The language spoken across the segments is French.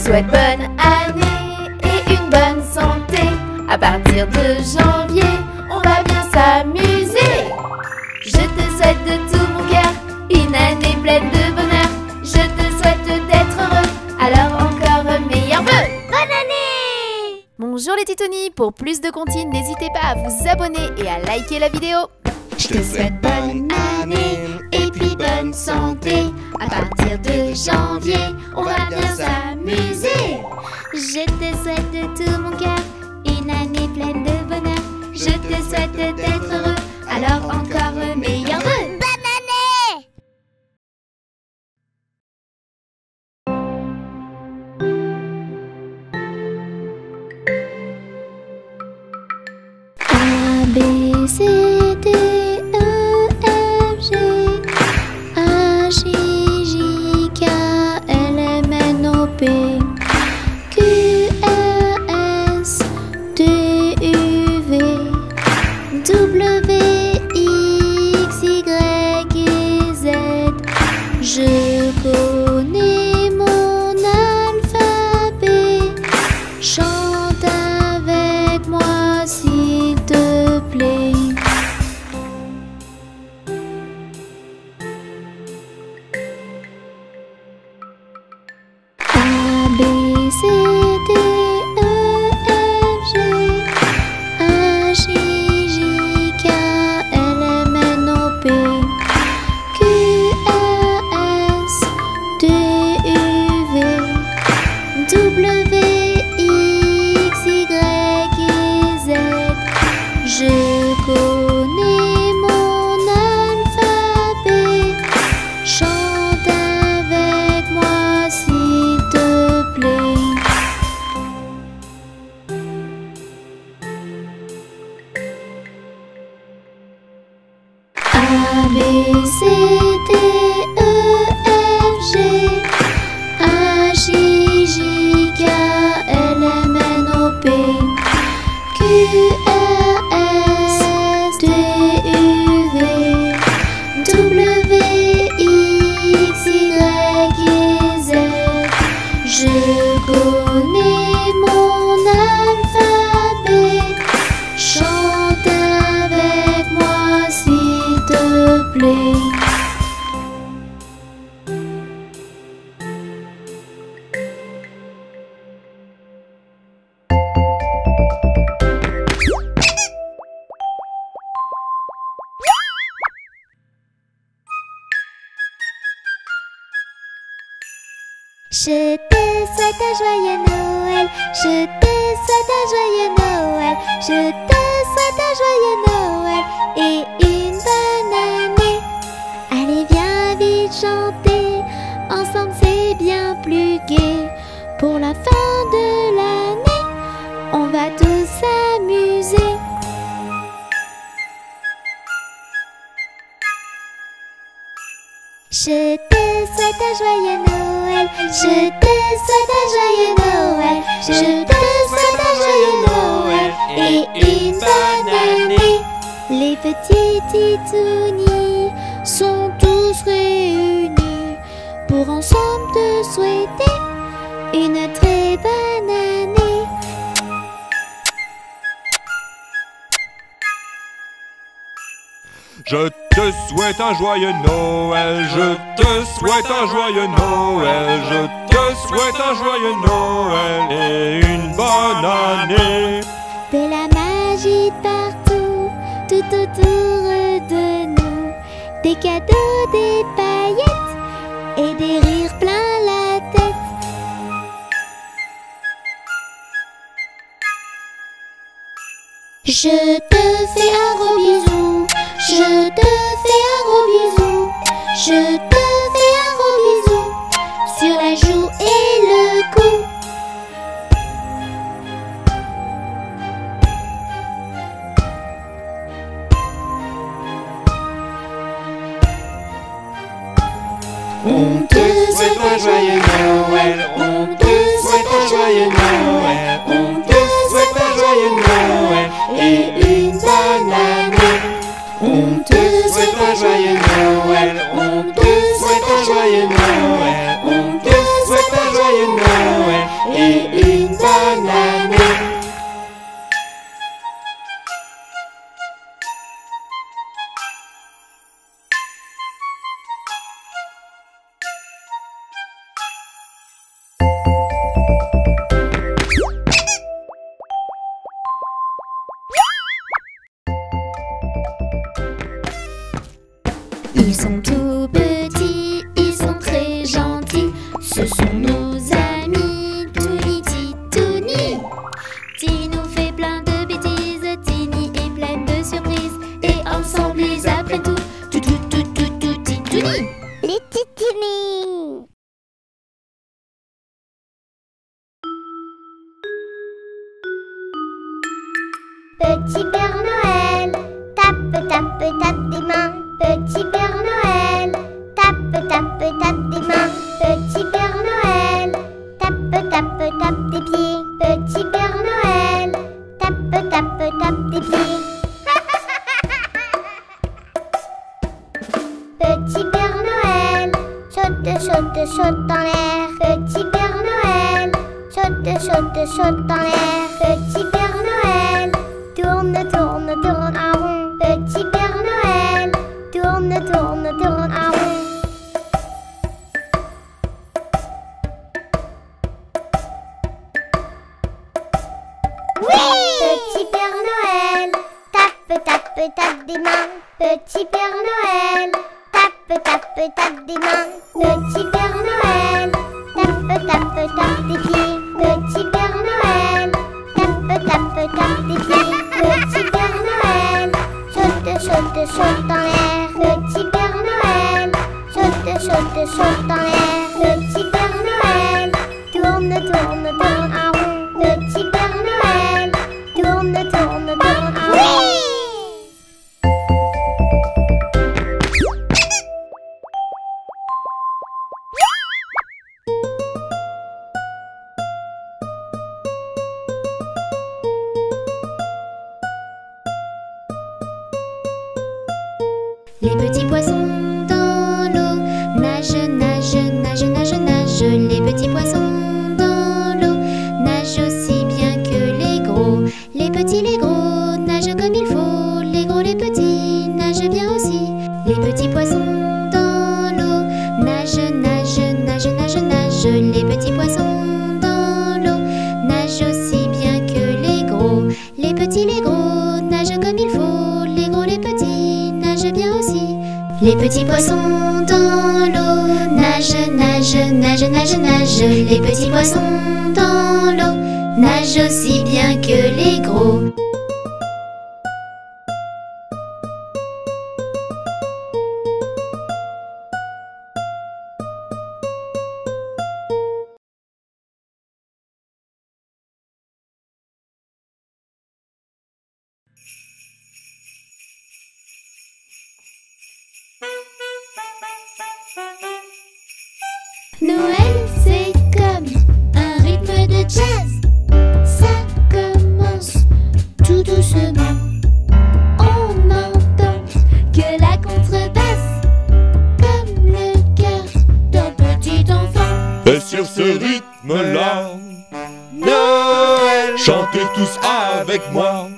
souhaite bonne année et une bonne santé. À partir de janvier, on va bien s'amuser. Je te souhaite de tout mon cœur une année pleine de bonheur. Je te souhaite d'être heureux, alors encore meilleurs vœux. Bonne année! Bonjour les Titonis, pour plus de comptines, n'hésitez pas à vous abonner et à liker la vidéo. Je te souhaite bonne année et puis bonne santé. À partir de janvier, on va bien s'amuser. Je te souhaite de tout mon cœur une année pleine de bonheur. Je te souhaite d'être heureux, alors encore meilleurs vœux. Bonne année! A, B, C, D, E, F, G, H, I, J, K, L, M, N, O, P, Q, R, S, T, U, V, W, X, Y et Z. Je connais mon alphabet. Chante avec moi s'il te plaît. A, B, C, D, E, F, G, H, I, J, K, L, M, N, O, P, Q, R, S, T, U, V, W, X, Y et Z. Je connais mon alphabet. Chante avec moi s'il te plaît. A, B, C, D, E, F, G, H, I, J, K, L, M, N, O, P, Q, R, S, T, U, V, W, X, Y et Z. Je connais mon alphabet. Chante avec moi s'il te plaît. Je te souhaite un joyeux Noël. Je te souhaite un joyeux Noël. Je te souhaite un joyeux Noël et une bonne année. Allez, viens vite chanter. Ensemble, c'est bien plus gai. Pour la fin de l'année, on va tous s'amuser. Je te souhaite un joyeux Noël. Je te souhaite un joyeux Noël. Je te souhaite un joyeux Noël et une bonne année. Les petits Titounis sont tous réunis pour ensemble te souhaiter une très bonne année. Je te souhaite un joyeux Noël, je te souhaite un joyeux Noël, je te souhaite un joyeux Noël et une bonne année. De la magie partout, tout autour de nous, des cadeaux, des paillettes et des rires plein la tête. Je te fais un gros bisou. Je te fais un gros bisou. Je te fais un gros bisou sur la joue et le cou. On te souhaite un joyeux Noël. On te souhaite un joyeux Noël. On te souhaite un joyeux Noël et une bonne année. On te souhaite un joyeux Noël. On te souhaite un joyeux Noël. On te souhaite un joyeux Noël tape des mains, petit Père Noël. Tape, tape, tape des mains, petit Père Noël. Tape, tape, tape des pieds, petit Père Noël. Tape, tape, tape des pieds. Petit Père Noël, saute, saute, saute dans l'air. Petit Père Noël, saute, saute, saute dans l'air. Petit Père Noël, tourne, tourne, tourne en rond. Petit Père Noël, tourne, tourne, tourne en rond. Petit Père Noël, tape, tape, tape des mains. Petit Père Noël, tape, tape, tape des mains. Petit Père Noël, tape, tape, tape des pieds. Petit Père Noël, tape, tape, tape des pieds. Petit Père Noël, saute, saute, saute dans l'air. Petit Père Noël, saute, saute, saute dans l'air. Petit Père Noël, tourne, tourne, tourne en rond. Petit Père Noël, tourne, tourne, tourne en rond. Les petits poissons dans l'eau nagent, nagent, nagent, nagent, nagent. Les petits poissons dans l'eau nagent aussi bien que les gros. Les petits, les gros nagent comme il faut. Les gros, les petits nagent bien aussi. Les petits poissons dans l'eau nagent, nagent, nagent, nagent, nagent. Les petits poissons dans l'eau nagent aussi bien que les gros. Les petits, les gros nagent comme il faut. Les gros, les petits nagent bien aussi. Les petits poissons dans l'eau nagent, nagent, nagent, nagent, nagent. Les petits poissons dans l'eau nagent aussi bien que les gros. Noël, c'est comme un rythme de jazz. Ça commence tout doucement. On n'entend que la contrebasse, comme le cœur d'un petit enfant. Et sur ce rythme-là, Noël, chantez tous avec moi.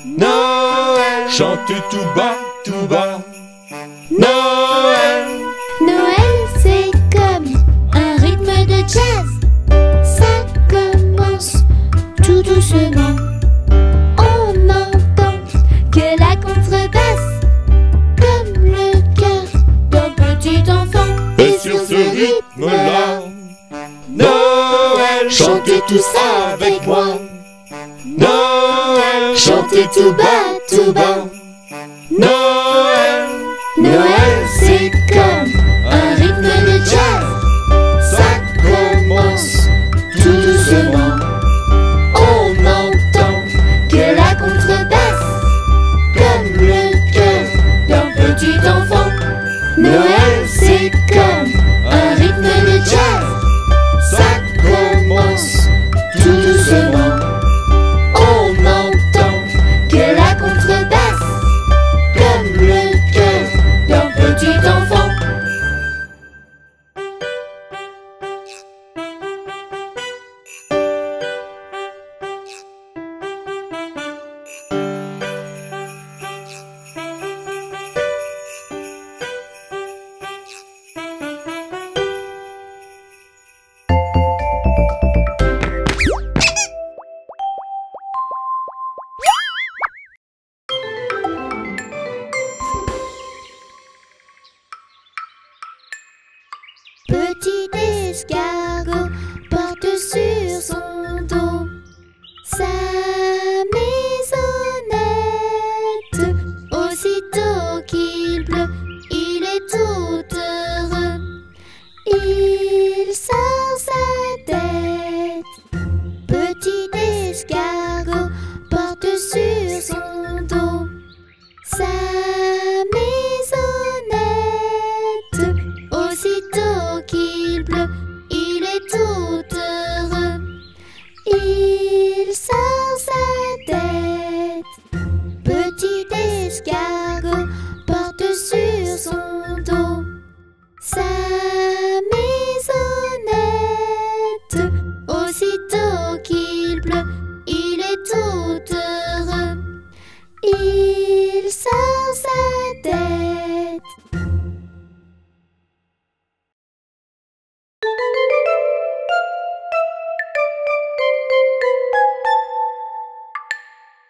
Noël, chantez tout bas, tout bas. Noël, Noël, c'est comme un rythme de jazz. Ça commence tout doucement. On n'entend que la contrebasse, comme le cœur d'un petit enfant. et sur ce rythme-là, Noël, chantez tous avec moi. Noël, chantez tout bas, tout bas. Noël, Noël, c'est comme un rythme de jazz. ça commence tout doucement. On n'entend que la contrebasse, comme le cœur d'un petit enfant. Noël, c'est comme un rythme de jazz. Ça commence tout doucement. On n'entend que la contrebasse, comme le cœur d'un petit enfant. Petit escargot porte sur son dos sa maisonnette. Aussitôt qu'il pleut, il est tout heureux. Il sort sa tête. Petit escargot porte sur son dos sa pleut, il est tout heureux. Il sort sa tête, petit escargot porte sur son dos sa maisonnette. Aussitôt qu'il pleut, il est tout heureux. Il sort sa tête.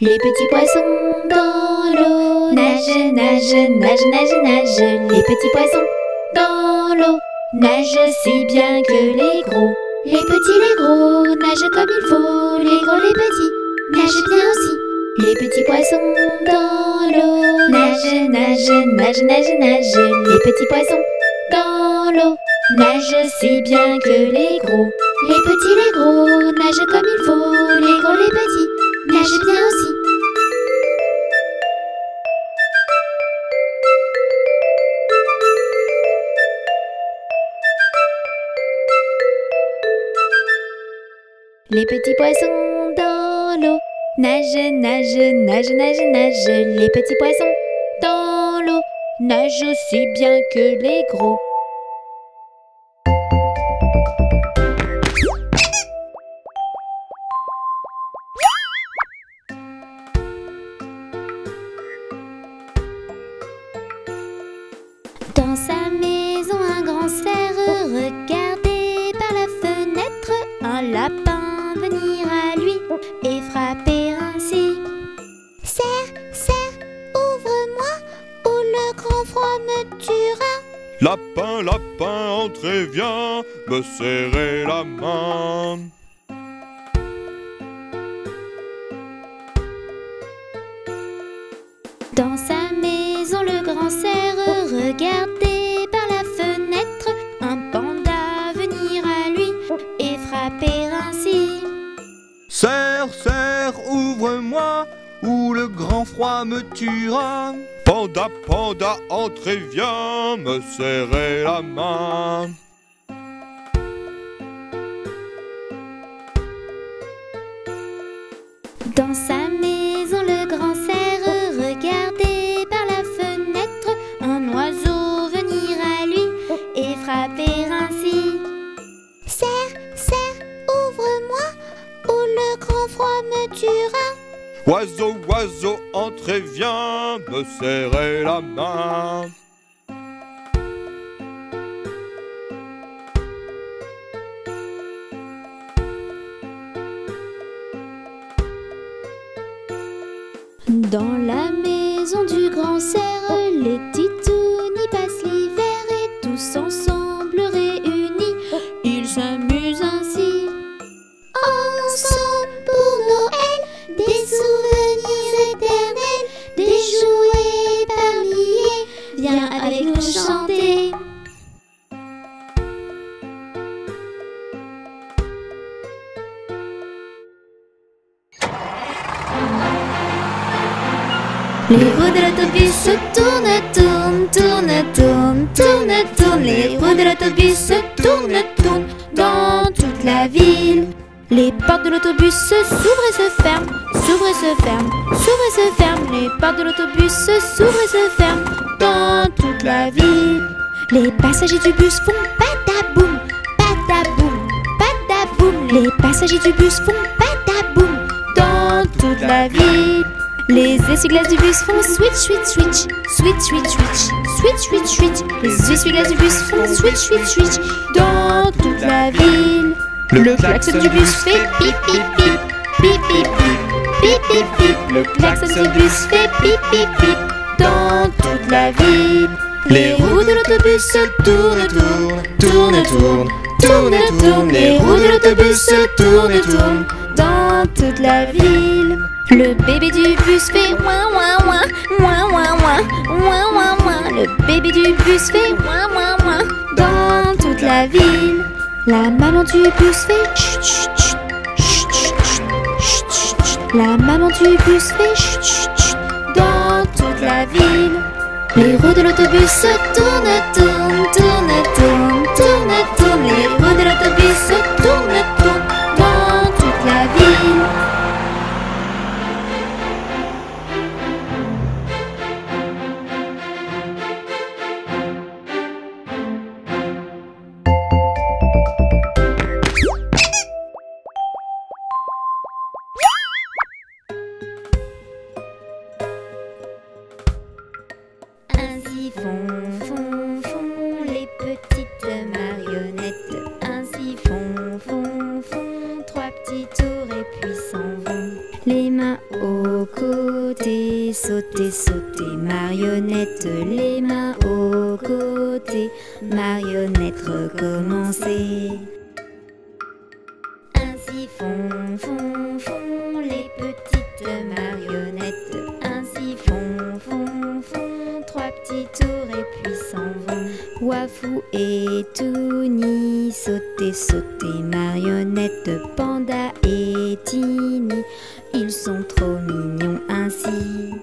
Les petits poissons dans l'eau nagent, nagent, nagent, nagent, nagent. Les petits poissons dans l'eau nagent si bien que les gros. Les petits, les gros nagent comme il faut. Les gros, les petits nagent bien aussi. Les petits poissons dans l'eau nagent, nagent, nagent, nagent, nagent. Les petits poissons dans l'eau nagent si bien que les gros. Les petits, les gros nagent comme il faut. Les gros, les petits nagent bien aussi. Les petits poissons dans l'eau nagent, nagent, nagent, nagent, nagent. Les petits poissons dans l'eau nagent aussi bien que les gros. Dans sa maison, un grand cerf regardait par la fenêtre un lapin venir à lui et frapper ainsi. Cerf, cerf, ouvre-moi ou le grand froid me tuera. Lapin, lapin, entrez, viens me serrer la main. Dans sa maison, le grand cerf regardait par la fenêtre un panda venir à lui et frapper ainsi. Cerf, cerf, ouvre-moi ou le grand froid me tuera. Panda, panda, entrez, viens me serrer la main. Dans sa maison, le grand cerf regardait par la fenêtre un oiseau venir à lui et frapper ainsi. Cerf, cerf, ouvre-moi ou le grand froid me tuera. Oiseau, oiseau, entrez, viens me serrer la main. Dans la maison du grand cerf, les titounes y passent l'hiver et tous ensemble réunis, ils s'amusent ainsi. Ensemble pour Noël, des souvenirs éternels, des jouets par milliers, viens avec nous chanter. Les roues de l'autobus se tournent, tournent, tournent, tournent, tournent, tournent. Les roues de l'autobus se tournent, tournent dans toute la ville. Les portes de l'autobus s'ouvrent et se ferment, s'ouvrent et se ferment, s'ouvrent et se ferment. Les portes de l'autobus s'ouvrent et se ferment dans toute la ville. Les passagers du bus font pataboum, pataboum, pataboum. Les passagers du bus font pataboum dans toute la ville. Les essuie-glaces du bus font switch, switch, switch, switch, switch, switch, switch, switch, switch. Les essuie-glaces du bus font switch, switch, switch dans toute la ville. Le klaxon du bus fait pip, pip, pip, pip, pip, pip, pip, pip. Le klaxon du bus fait pip, pip, pip dans toute la ville. Les roues de l'autobus se tournent, tournent, tournent, tournent, tournent, tournent. Les roues de l'autobus se tournent, tournent dans toute la ville. Le bébé du bus fait ouin ouin ouin, ouin ouin ouin, ouin ouin ouin. Le bébé du bus fait ouin ouin ouin dans toute la ville. La maman du bus fait chut chut chut, chut chut chut, chut chut. La maman du bus fait chut chut chut dans toute la ville. Les roues de l'autobus se tournent, tournent, tournent, tournent, tournent, tournent. Les petites marionnettes. Ainsi font, font, font 3 petits tours et puis s'en vont. Les mains aux côtés, sauter, sauter, marionnettes. Les mains aux côtés, marionnettes, recommencer. Ainsi font, font, font les petites marionnettes. Ainsi font, font, font 3 petits tours et puis s'en vont. Wafou et Touni, sauter, sauter, marionnettes. Panda et Tini, ils sont trop mignons ainsi.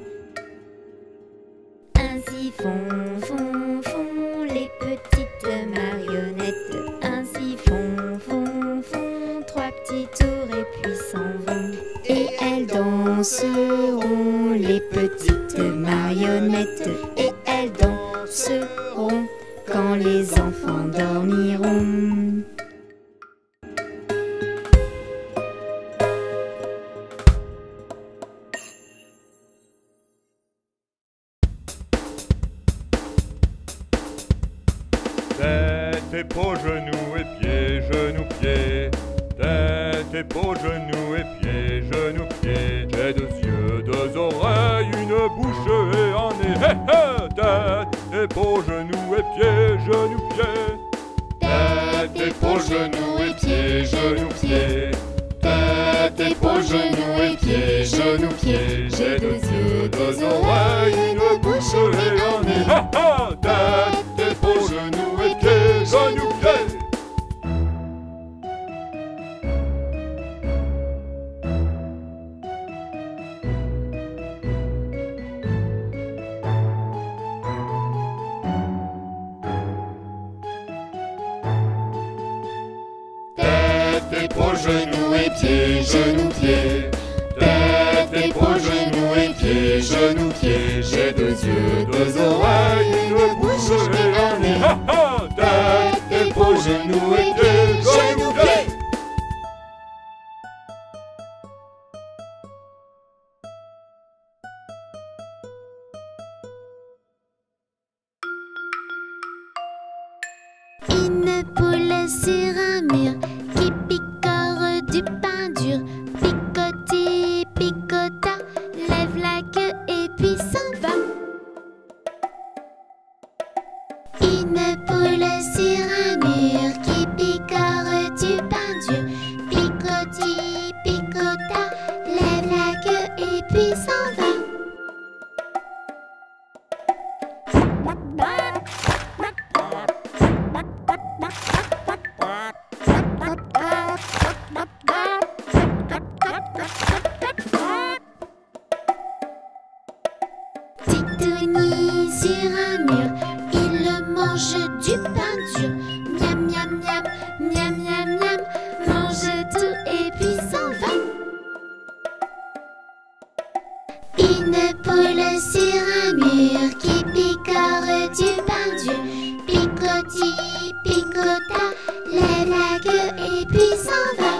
Ainsi font, font, font les petites marionnettes. Ainsi font, font, font 3 petits tours et puis s'en vont. Et elles danseront, les petites marionnettes. Et elles danseront quand les enfants dormiront. Tête, épaules, genoux et pieds, genoux, pieds. Tête, épaules, genoux et pieds, genoux, pieds. J'ai 2 yeux, 2 oreilles, une bouche et un nez. Hé hé! Tête, épaules, genoux et pieds, genoux, pieds. Tête, épaules, genoux et pieds, genoux, pieds. Tête, épaules, genoux et pieds, genoux, pieds. J'ai 2 yeux, 2 oreilles, une bouche et un nez. Hé hé! Tête, épaules, genoux et pieds, genoux, pieds. Tête, épaules, genoux et pieds, genoux, pieds. Tête, épaules, genoux et pieds, genoux, pieds. J'ai 2 yeux, 2 oreilles, une bouche et un nez. Ha ha! Tête, épaules, genoux et pieds, genoux, pieds. Une poule sur un mur qui picore du pain dur. Picoté, picota, lève la queue et puis s'en va. Une poule sur un mur qui picore du pain dur. Picoté, picota, lève la queue et puis s'en va. Titouni sur un mur, il mange du pain dur. Miam, miam, miam, miam, miam, miam, mange tout et puis s'en va. Une poule sur un mur qui picore du pain dur. Picoti, picota, lève la queue et puis s'en va.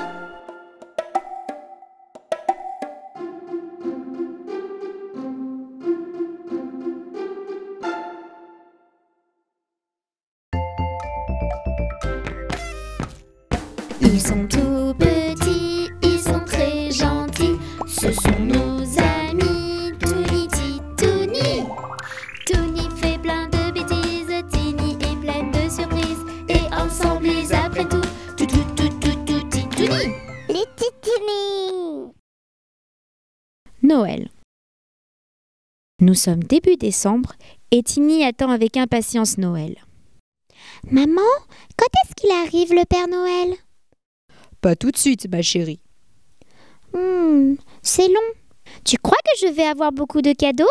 Ils sont tout petits, ils sont très gentils. Ce sont nos amis, Touni, Titouni. Touni fait plein de bêtises, Tini est pleine de surprises. Et ensemble ils apprennent tout, Titouni. Les Titini. Noël. Nous sommes début décembre et Tini attend avec impatience Noël. Maman, quand est-ce qu'il arrive le Père Noël? Pas tout de suite, ma chérie. C'est long. Tu crois que je vais avoir beaucoup de cadeaux?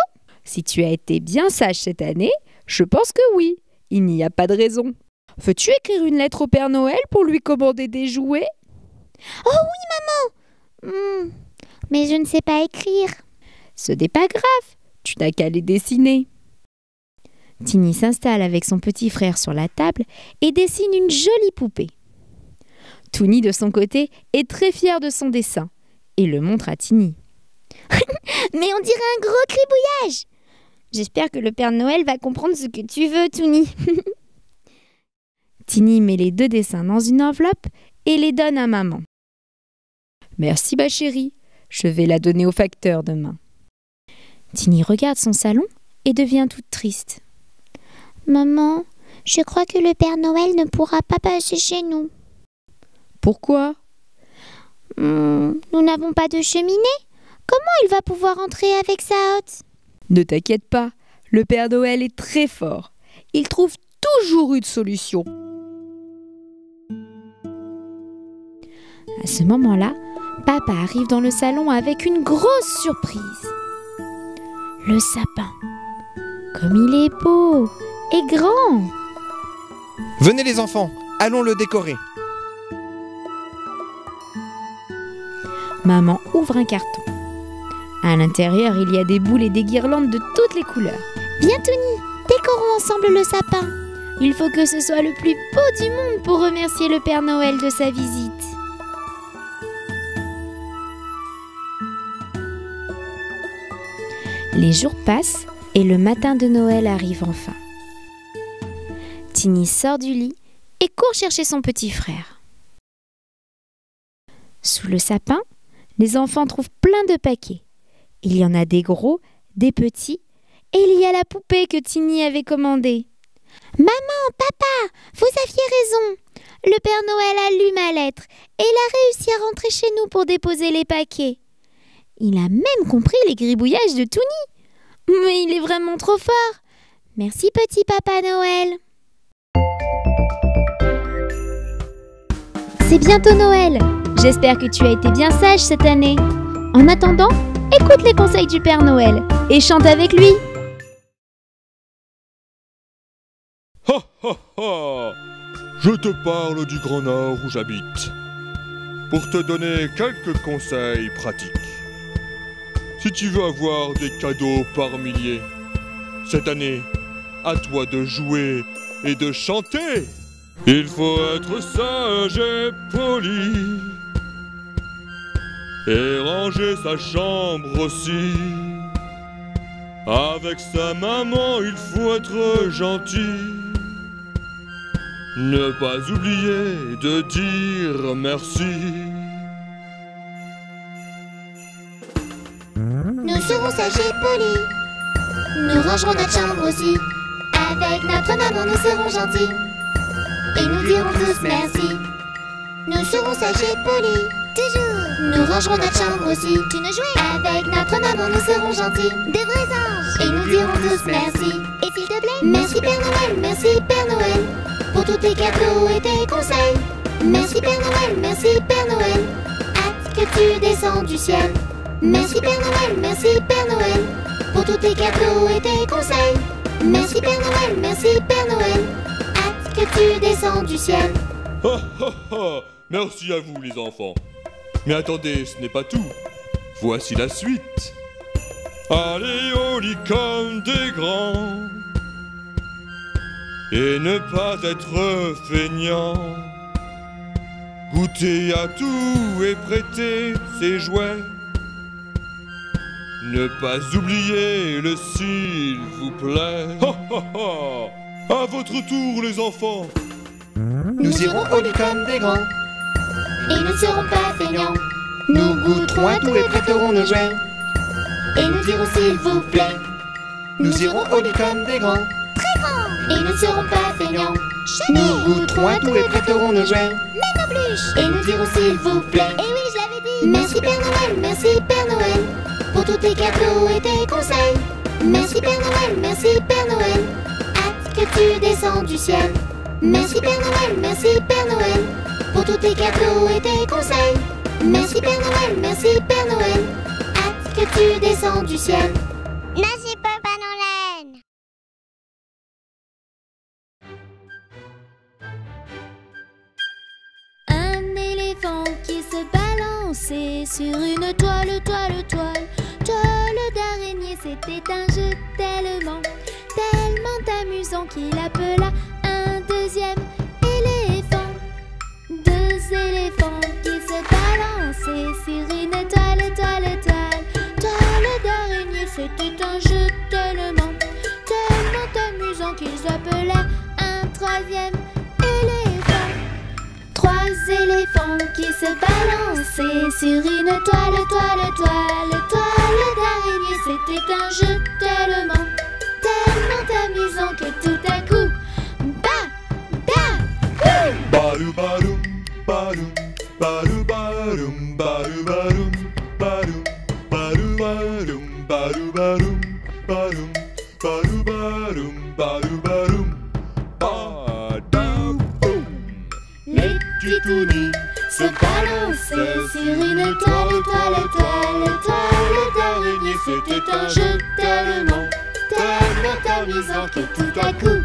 Si tu as été bien sage cette année, je pense que oui. Il n'y a pas de raison. Veux-tu écrire une lettre au Père Noël pour lui commander des jouets? Oh oui, maman. Mais je ne sais pas écrire. Ce n'est pas grave, tu n'as qu'à les dessiner. Tini s'installe avec son petit frère sur la table et dessine une jolie poupée. Touni, de son côté, est très fier de son dessin et le montre à Tini. Mais on dirait un gros cribouillage. J'espère que le Père Noël va comprendre ce que tu veux, Touni. Tiny met les 2 dessins dans une enveloppe et les donne à maman. « Merci ma chérie, je vais la donner au facteur demain. » Tiny regarde son salon et devient toute triste. « Maman, je crois que le Père Noël ne pourra pas passer chez nous. » « Pourquoi ? » « Nous n'avons pas de cheminée. Comment il va pouvoir entrer avec sa hotte ?»« Ne t'inquiète pas, le Père Noël est très fort. Il trouve toujours une solution. » À ce moment-là, Papa arrive dans le salon avec une grosse surprise. Le sapin. Comme il est beau et grand. Venez les enfants, allons le décorer. Maman ouvre un carton. À l'intérieur, il y a des boules et des guirlandes de toutes les couleurs. Viens Tony, décorons ensemble le sapin. Il faut que ce soit le plus beau du monde pour remercier le Père Noël de sa visite. Les jours passent et le matin de Noël arrive enfin. Tiny sort du lit et court chercher son petit frère. Sous le sapin, les enfants trouvent plein de paquets. Il y en a des gros, des petits, et il y a la poupée que Tiny avait commandée. « Maman, papa, vous aviez raison. Le Père Noël a lu ma lettre et il a réussi à rentrer chez nous pour déposer les paquets. Il a même compris les gribouillages de Tony. Mais il est vraiment trop fort. Merci petit Papa Noël. » C'est bientôt Noël. J'espère que tu as été bien sage cette année. En attendant, écoute les conseils du Père Noël et chante avec lui. Ha ha ha! Je te parle du Grand Nord où j'habite, pour te donner quelques conseils pratiques. Si tu veux avoir des cadeaux par milliers, cette année, à toi de jouer et de chanter. Il faut être sage et poli, et ranger sa chambre aussi. Avec sa maman, il faut être gentil. Ne pas oublier de dire merci. Nous serons sages et polis. Nous rangerons notre chambre aussi. Avec notre maman, nous serons gentils. Et nous dirons tous merci. Nous serons sages et polis. Toujours. Nous rangerons notre chambre aussi. Tu ne jouais. Avec notre maman, nous serons gentils. De vrais anges. Et nous dirons tous merci. Et s'il te plaît, merci Père Noël, merci Père Noël, pour tous tes cadeaux et tes conseils. Merci Père Noël, merci Père Noël. Hâte que tu descends du ciel. Merci Père Noël, merci Père Noël, pour tous tes cadeaux et tes conseils. Merci Père Noël, merci Père Noël. Hâte que tu descends du ciel. Ha ha ha! Merci à vous les enfants. Mais attendez, ce n'est pas tout. Voici la suite. Allez au lit comme des grands, et ne pas être feignant. Goûter à tout et prêter ses jouets. Ne pas oublier le s'il vous plaît. Ha ha ha! À votre tour les enfants. Nous irons au lit comme des grands, Et nous ne serons pas feignants. nous goûterons à tout et prêterons nos jouets. Et nous dirons s'il vous plaît. Nous irons au lit comme des grands, Et nous ne serons pas feignants. nous goûterons à tout et prêterons nos jouets. Et nous dirons s'il vous plaît. Et oui, je l'avais dit. Merci Père Noël, merci Père Noël, pour tous tes cadeaux et tes conseils. Merci Père Noël, merci Père Noël. Hâte que tu descends du ciel. Merci Père Noël, merci Père Noël, pour tous tes cadeaux et tes conseils. Merci Père Noël, merci Père Noël. Hâte que tu descends du ciel. Merci Papa Noël. Un éléphant qui se balançait sur une toile, toile, toile, toile d'araignée. C'était un jeu tellement, tellement amusant qu'il appela un deuxième éléphant. Deux éléphants qui se balançaient sur une toile, toile, toile, toile d'araignée. C'était un jeu tellement, tellement amusant qu'ils appelaient un troisième éléphant. qui se balançait sur une toile, toile, toile, toile d'araignée. C'était un jeu tellement, tellement amusant que tout à coup, Badou badou, badou, badou badou, badou badou, badou, badou badou, badou badou, badou, badou badou, badou badou, badou boum. Les titounous se balançaient sur une toile, toile, toile, toile d'araignée. C'était un jeu tellement, tellement amusant que tout à coup,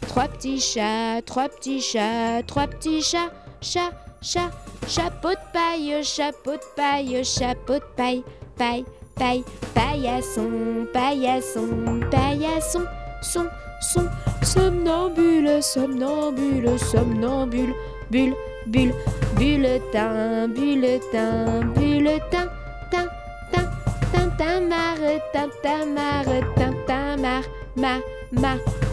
Trois petits chats, trois petits chats, trois petits chats, chat, chat, chapeau de paille, chapeau de paille, chapeau de paille, paille, paille, paillasson, paillasson, paillasson, son, son, somnambule, somnambule, somnambule, bulle, bulle, bulletin, bulletin, bulletin, tin, tin, tintamarre, tintamarre, tintamarre, ma,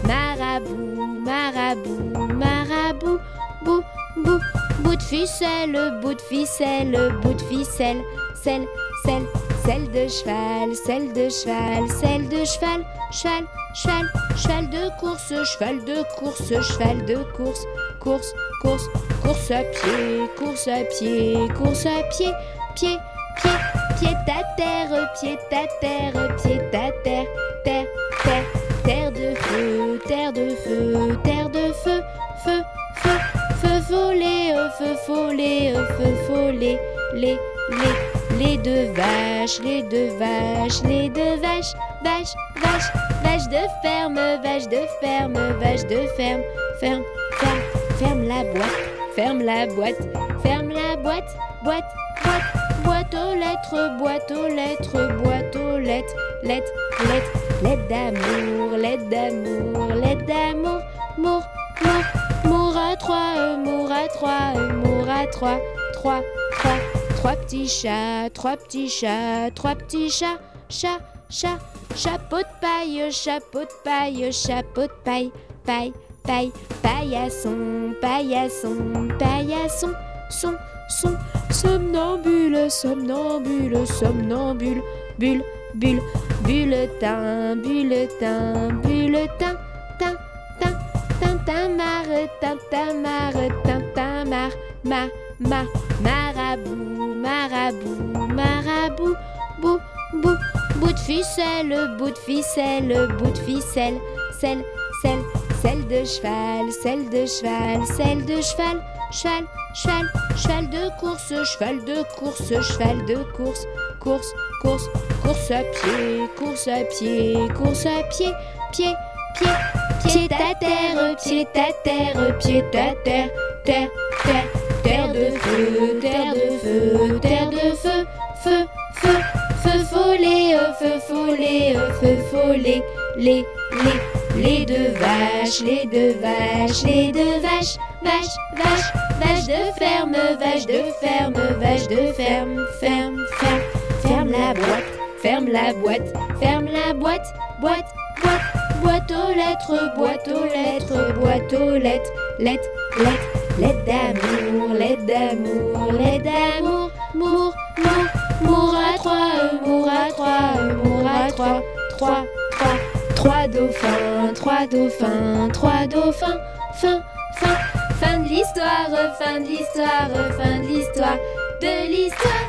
marabout, marabout, marabout, bou, bou, bout de ficelle, bout de ficelle, bout de ficelle, selle, selle, selle de cheval, selle de cheval, selle de cheval, cheval, cheval, cheval de course, cheval de course, cheval de course, course, course, course à pied, course à pied, course à pied, pied, pied, pied à terre, pied à terre, pied à terre, terre, terre. Terre de feu, terre de feu, terre de feu, feu, feu, feu follet, feu follet, feu follet, les deux vaches, les deux vaches, les deux vaches, vache, vache, vache de ferme, vache de ferme, vache de ferme, ferme, ferme, ferme la boîte, ferme la boîte, ferme la boîte, boîte, boîte, boîte aux lettres, boîte aux lettres, boîte aux lettres, lettres, lettres. Lettre d'amour, lettre d'amour, lettre d'amour, mour, mour, mour à trois, mour à trois, mour à trois, trois, trois, trois petits chats, trois petits chats, trois petits chats, chat, chat, chapeau de paille, chapeau de paille, chapeau de paille, paille, paille, paillasson, paillasson, paillasson, son, son, somnambule, somnambule, somnambule, bulle, bulle, bulletin, bulletin, bulletin, tin, tin, tintamarre, tintamarre, tintamarre, marabout, marabout, marabout, bou, bou, bout de ficelle, bout de ficelle, bout de ficelle, selle, selle, selle de cheval, selle de cheval, selle de cheval, cheval, cheval, cheval de course, cheval de course, cheval de course, course, course, course à pied, course à pied, course à pied, pied, pied, pied à terre, pied à terre, pied à terre, terre, terre, terre de feu, terre de feu, terre de feu, feu, feu, feu follet, feu follet, feu follet, les deux vaches, les deux vaches, les deux vaches, vache, vache, vache de ferme, vache de ferme, vache de ferme, ferme, ferme, ferme la boîte, ferme la boîte, ferme la boîte, boîte, boîte, boîte aux lettres, boîte aux lettres, boîte aux lettres, lettres, lettres, lettres d'amour, lettres d'amour, lettres d'amour, mour, mour, mour à trois, mour à trois, mour à trois, trois, trois, trois dauphins, trois dauphins, trois dauphins, fin, fin, fin de l'histoire, fin de l'histoire, fin de l'histoire, de l'histoire.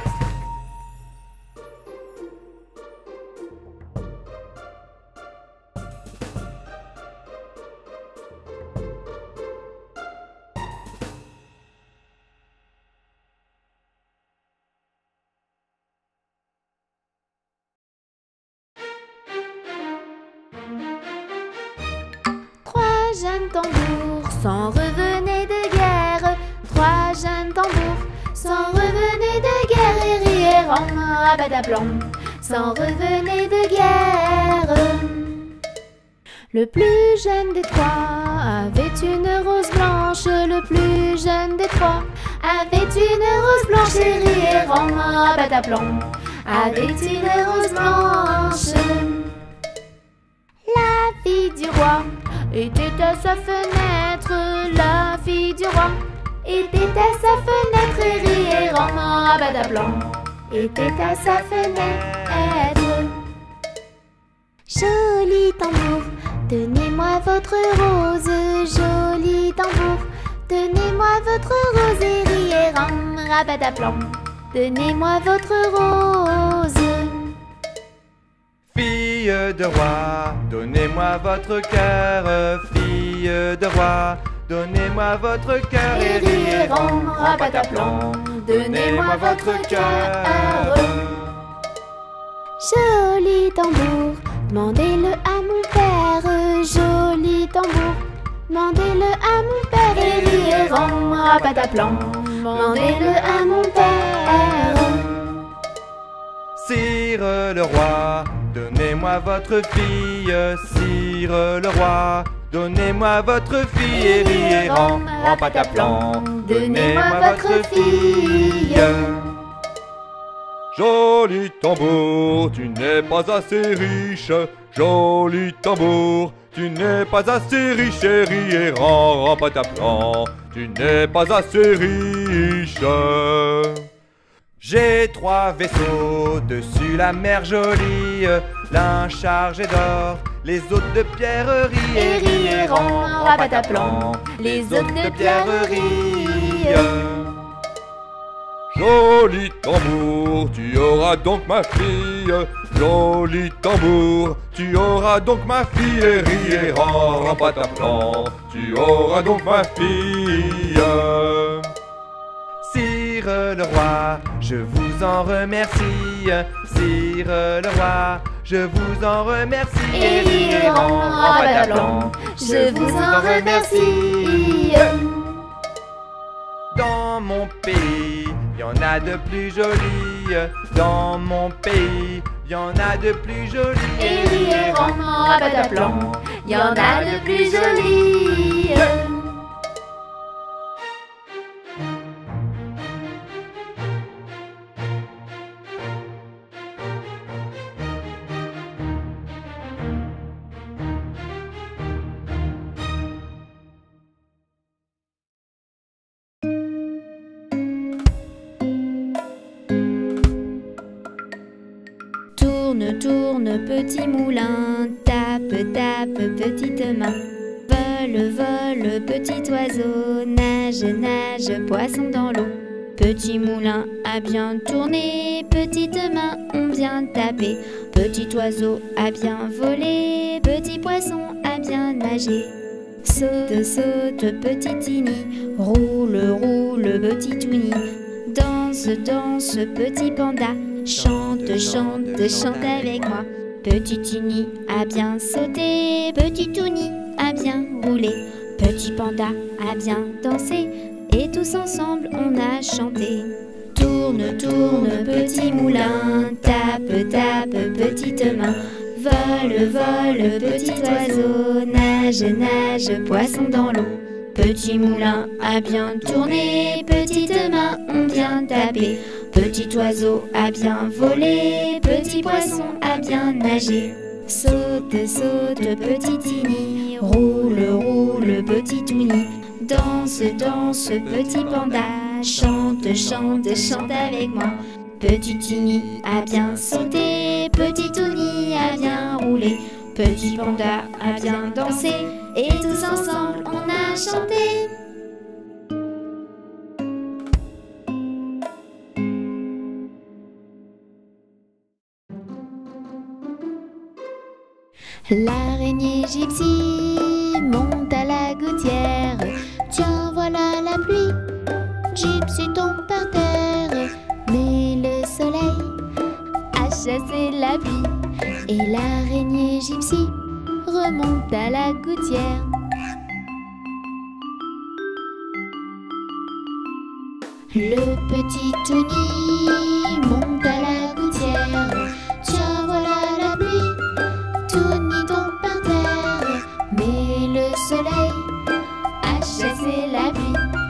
Jeunes tambours s'en revenaient de guerre. Trois jeunes tambours s'en revenaient de guerre et rièrent en rabadablanc, s'en revenaient de guerre. Le plus jeune des trois avait une rose blanche le plus jeune des trois, avait une rose blanche et riait en rabataplan. Avait une rose blanche. La fille du roi était à sa fenêtre. La fille du roi était à sa fenêtre et riait en rabataplan. Était à sa fenêtre. Joli tambour, donnez-moi votre rose. Joli tambour, donnez-moi votre rose et riez ram rabataplan. Donnez-moi votre rose. Fille de roi, donnez-moi votre cœur. Fille de roi, donnez-moi votre cœur et riez ram rabataplan. Donnez-moi votre cœur. Joli tambour, demandez-le à mon père. Joli tambour, demandez-le à mon père et riez ram rabataplan. Demandez-le à mon père. Sire le roi, donnez-moi votre fille. Sire le roi, donnez-moi votre fille et riez ram rabataplan. Donnez-moi votre fille. Joli tambour, tu n'es pas assez riche. Joli tambour, tu n'es pas assez riche. Et riez ram rabataplan, tu n'es pas assez riche. J'ai 3 vaisseaux dessus la mer jolie, l'un chargé d'or, les autres de pierreries. Et riez ram rabataplan, les autres de pierreries. Joli tambour, tu auras donc ma fille. Joli tambour, tu auras donc ma fille. Et riez ram rabataplan, tu auras donc ma fille. Sire le roi, je vous en remercie. Sire le roi, je vous en remercie. Et riez ram rabataplan, je vous en remercie. Dans mon pays, y en a de plus jolies. Dans mon pays, y en a de plus jolies. Et riez ram rabataplan, y en a de plus jolies. Tourne, tourne, petit moulin, tape, tape, petite main. Vole, vole, petit oiseau, nage, nage, poisson dans l'eau. Petit moulin a bien tourné, petite main ont bien tapé. Petit oiseau a bien volé, petit poisson a bien nagé. Saute, saute, petit Tini, roule, roule, petit Touni. Danse, danse, petit panda, chante, chante, chante avec moi. Petit Tini a bien sauté, petit Touni a bien roulé. Petit panda a bien dansé, et tous ensemble on a chanté. Tourne, tourne, petit moulin, tape, tape, petite main. Vole, vole, petit oiseau, nage, nage, poisson dans l'eau. Petit moulin a bien tourné, petites mains ont bien tapé. Petit oiseau a bien volé, petit poisson a bien nagé. Saute, saute, petit Tini, roule, roule, petit Touni. Danse, danse, petit panda, chante, chante, chante avec moi. Petit Tini a bien sauté, petit Touni a bien roulé. Petit panda a bien dansé, et tous ensemble on a chanté. L'araignée gypsy monte à la gouttière. Tiens, voilà la pluie. Gypsy tombe par terre. Mais le soleil a chassé la pluie. Et l'araignée gypsy remonte à la gouttière. Le petit Tony monte à la gouttière. Tiens, voilà la pluie. Tony tombe par terre. Mais le soleil a chassé la pluie.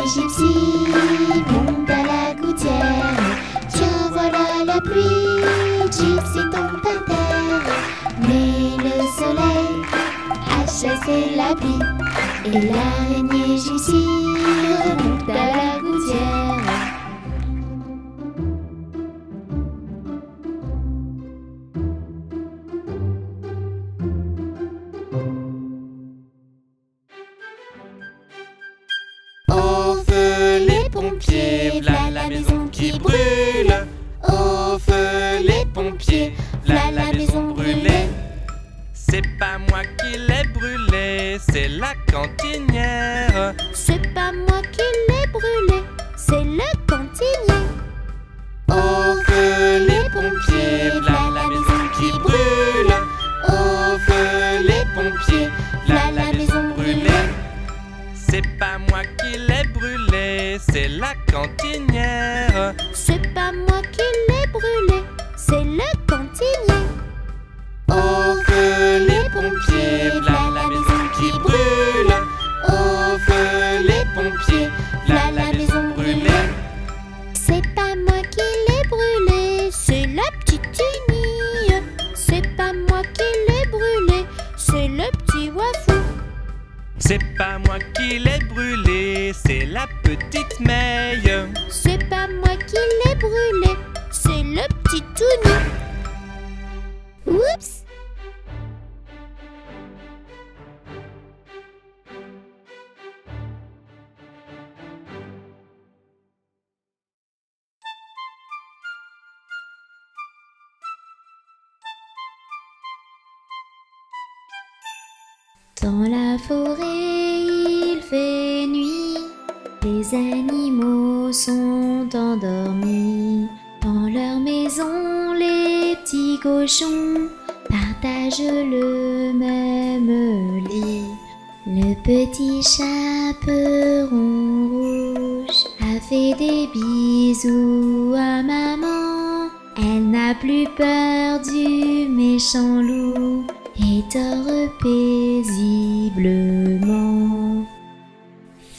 gypsy monte à la gouttière. Tiens, voilà la pluie, gypsy tombe par terre. Mais le soleil a chassé la pluie et l'araignée gypsy remonte à la gouttière. Au feu les pompiers, v'là la maison qui brûle. Au feu les pompiers, v'là la maison brûlée. C'est pas moi qui l'ai brûlée, c'est la cantinière. C'est pas moi qui l'ai brûlé, c'est le cantinier. Au feu les pompiers, v'là la maison qui brûle. Au feu les pompiers, v'là la maison brûlée. C'est pas moi qui l'ai brûlée, c'est la cantinière. C'est pas moi qui l'ai brûlé, c'est le cantinier. Au feu les pompiers, v'là la maison qui brûle. Au feu les pompiers, v'là la maison brûlée. C'est pas moi qui l'ai brûlé, c'est la petite Tini. C'est pas moi qui l'ai brûlé, c'est le petit Wafou. C'est pas moi qui l'ai brûlé, c'est la petite Meille. C'est pas moi qui l'ai brûlé, c'est le petit Touni. Oups! Dans la forêt, il fait nuit, les animaux sont endormis. Dans leur maison, les petits cochons partagent le même lit. Le petit chaperon rouge a fait des bisous à maman. Elle n'a plus peur du méchant loup et dort paisiblement.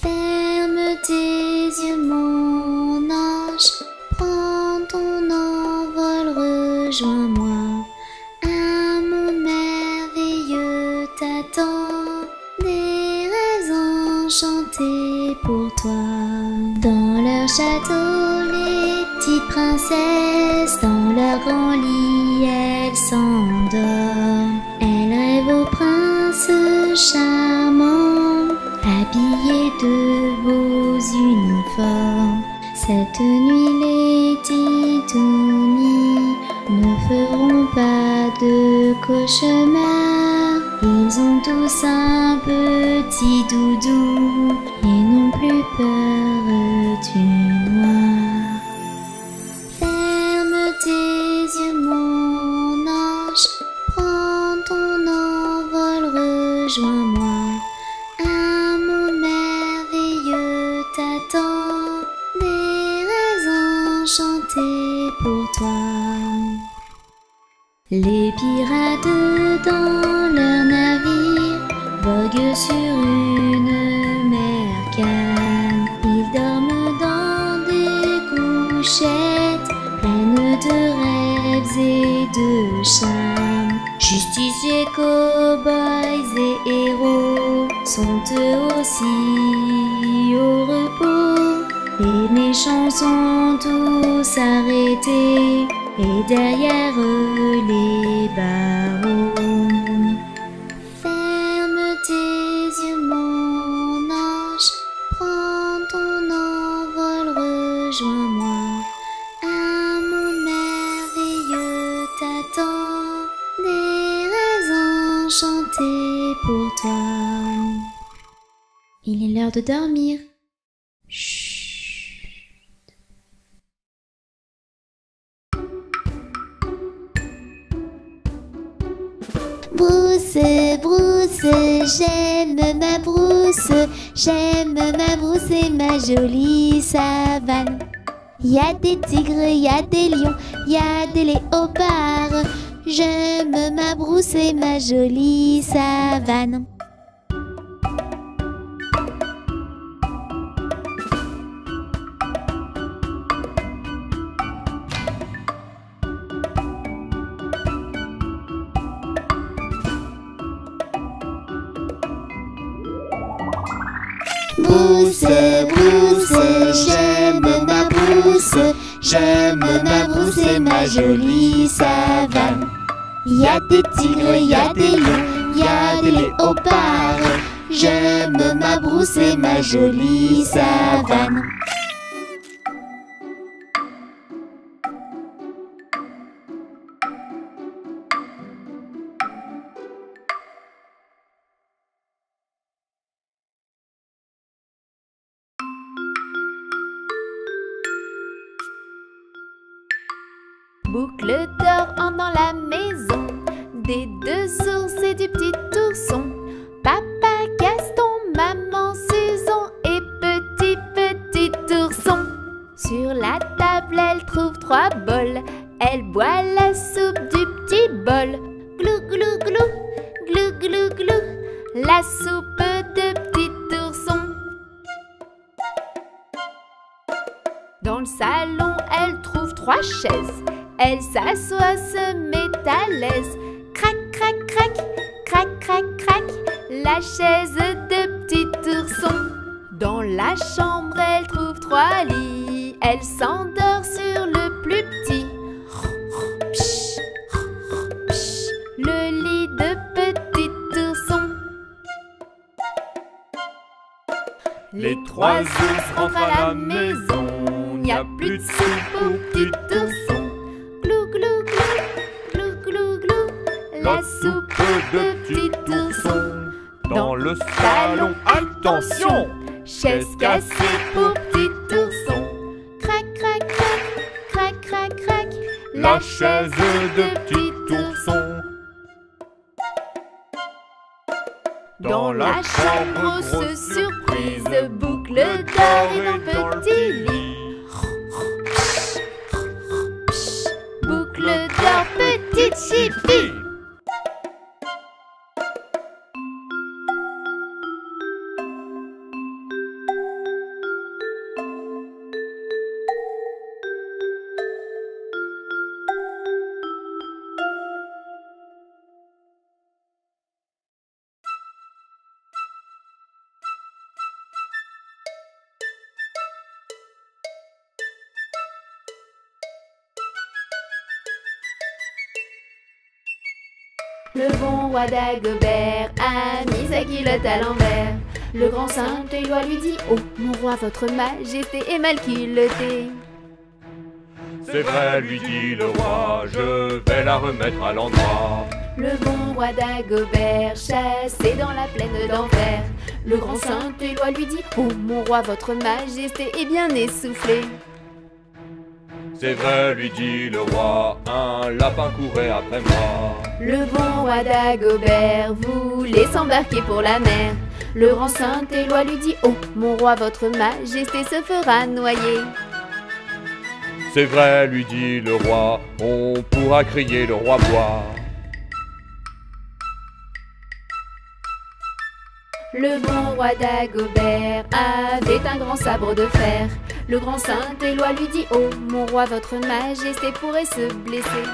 Ferme tes yeux, mon ange, prends ton envol, rejoins-moi. Un monde merveilleux t'attend, des rêves enchantés pour toi. Dans leur château, les petites princesses, dans leur grand lit, elles s'endorment. Elles rêvent au prince charmant, habillés de beaux uniformes. Cette nuit, les titounis ne feront pas de cauchemar. Ils ont tous un petit doudou et n'ont plus peur du noir. Ferme tes yeux, mon ange, prends ton envol, rejoins-moi. Un monde merveilleux t'attend, des rêves enchantés pour toi. Les pirates dans leur navire voguent sur une mer calme. Ils dorment dans des couchettes pleines de rêves et de charme. Justiciers, cow-boys et héros sont eux aussi au repos. Les méchants sont tous arrêtés et derrière eux les barreaux. Ferme tes yeux, mon ange, prends ton envol, rejoins-moi. Un monde merveilleux t'attend, des rêves enchantés pour toi. Il est l'heure de dormir. Chut. Brousse, brousse, j'aime ma brousse, j'aime ma brousse et ma jolie savane. Y a des tigres, y a des lions, y a des léopards. J'aime ma brousse et ma jolie savane. Brousse, brousse, j'aime ma brousse. J'aime ma brousse et ma jolie savane. Y a des tigres, y a des lions, y a des léopards. J'aime ma brousse et ma jolie savane. Boucle d'or entre dans la maison des deux ours et du petit ourson. Papa Gaston, maman Susan et petit ourson. Sur la table, elle trouve 3 bols. Elle boit la soupe du petit bol. Glou, glou, glou, glou, glou, glou, la soupe de petit ourson. Dans le salon, elle trouve 3 chaises. Elle s'assoit, se met à l'aise. Crac, crac, crac, crac, crac, crac, la chaise de petit ourson. Dans la chambre, elle trouve 3 lits. Elle s'endort sur le plus petit. Le lit de petit ourson. Les 3 ours rentrent à la maison. Il n'y a plus de soupe pour petit ourson. La soupe de petit ourson. Dans le salon, attention! Chaise cassée pour petit ourson. Crac, crac, crac, crac, crac, crac, La chaise de petit ourson. Dans la chambre, grosse surprise, boucle d'or et dans le petit lit. Boucle d'or, petite chipie. Le bon roi d'Agobert a mis sa culotte à l'envers. Le grand Saint-Éloi lui dit: oh, mon roi, votre majesté est mal culottée. C'est vrai, lui dit le roi, je vais la remettre à l'endroit. Le bon roi d'Agobert, chassé dans la plaine d'enfer. Le grand Saint-Éloi lui dit: oh, mon roi, votre majesté est bien essoufflée. C'est vrai, lui dit le roi, un lapin courait après moi. Le bon roi d'Agobert voulait s'embarquer pour la mer. Le grand Saint-Éloi lui dit: oh, mon roi, votre majesté se fera noyer. C'est vrai, lui dit le roi, on pourra crier le roi boit. Le bon roi d'Agobert avait un grand sabre de fer. Le grand Saint-Éloi lui dit: oh, mon roi, votre majesté pourrait se blesser.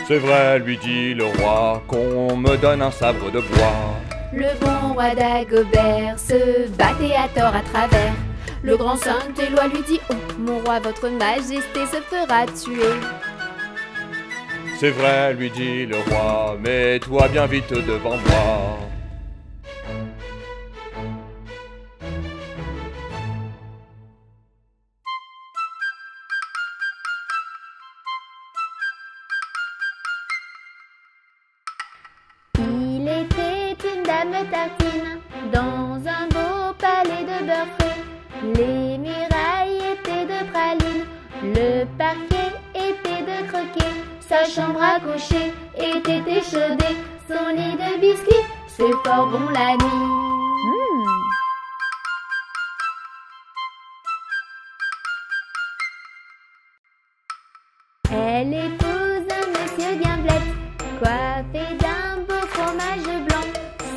C'est vrai, lui dit le roi, qu'on me donne un sabre de bois. Le bon roi d'Agobert se battait à tort à travers. Le grand Saint-Éloi lui dit: oh, mon roi, votre majesté se fera tuer. C'est vrai, lui dit le roi, mets-toi bien vite devant moi. Il était une dame tartine dans un beau palais de beurre frais. Les murailles étaient de praline, le parquet était de croquet. Sa chambre à coucher était échaudée, son lit de biscuits, c'est fort bon la nuit. Elle épouse un monsieur bien blette, coiffé d'un beau fromage blanc.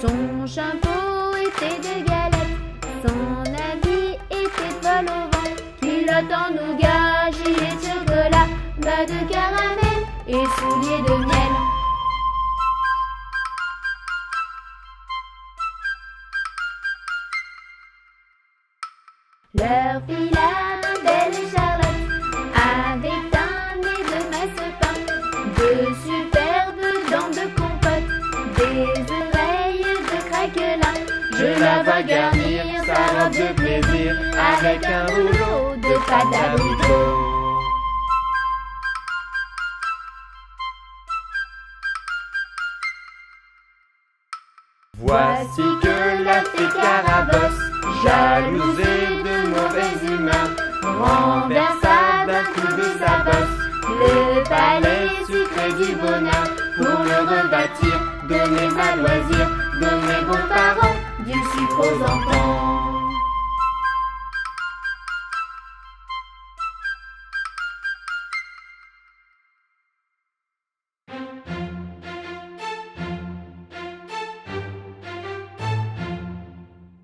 Son chapeau était de galette, son habit était de vol au vent. Culotte en nougat, gilet de chocolat, bas de caramel et souliers de miel. Leur fit la belle Charlotte, avec un nez de masse-pain, de superbes dents de compote, des oreilles de craquelin. Je la vois garnir sa robe de plaisir avec un rouleau de pâte d'abricot. Voici que la fée Carabosse, jalousée de mauvaise humeur, renversa d'un coup de sa bosse le palais sucré du bonheur. Pour le rebâtir, donner à loisir, donner aux parents du sucre aux enfants.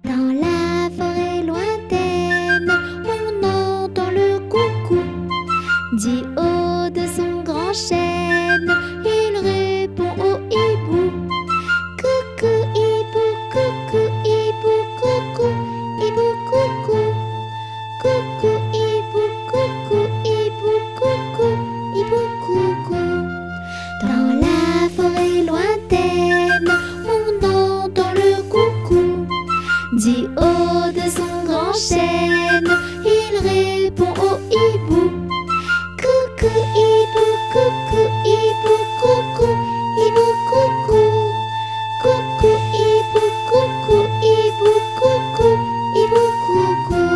Dans la forêt lointaine, on entend le coucou. Du haut de son grand chêne, il répond au hibou. Coucou hibou, coucou hibou, coucou hibou, coucou. Coucou hibou, coucou hibou, coucou hibou, coucou. Dans la forêt lointaine, on entend le coucou. Du haut de son grand chêne, il répond au hibou. Coucou hibou, coucou hibou, coucou hibou, coucou. Coucou hibou, coucou hibou, coucou hibou, coucou.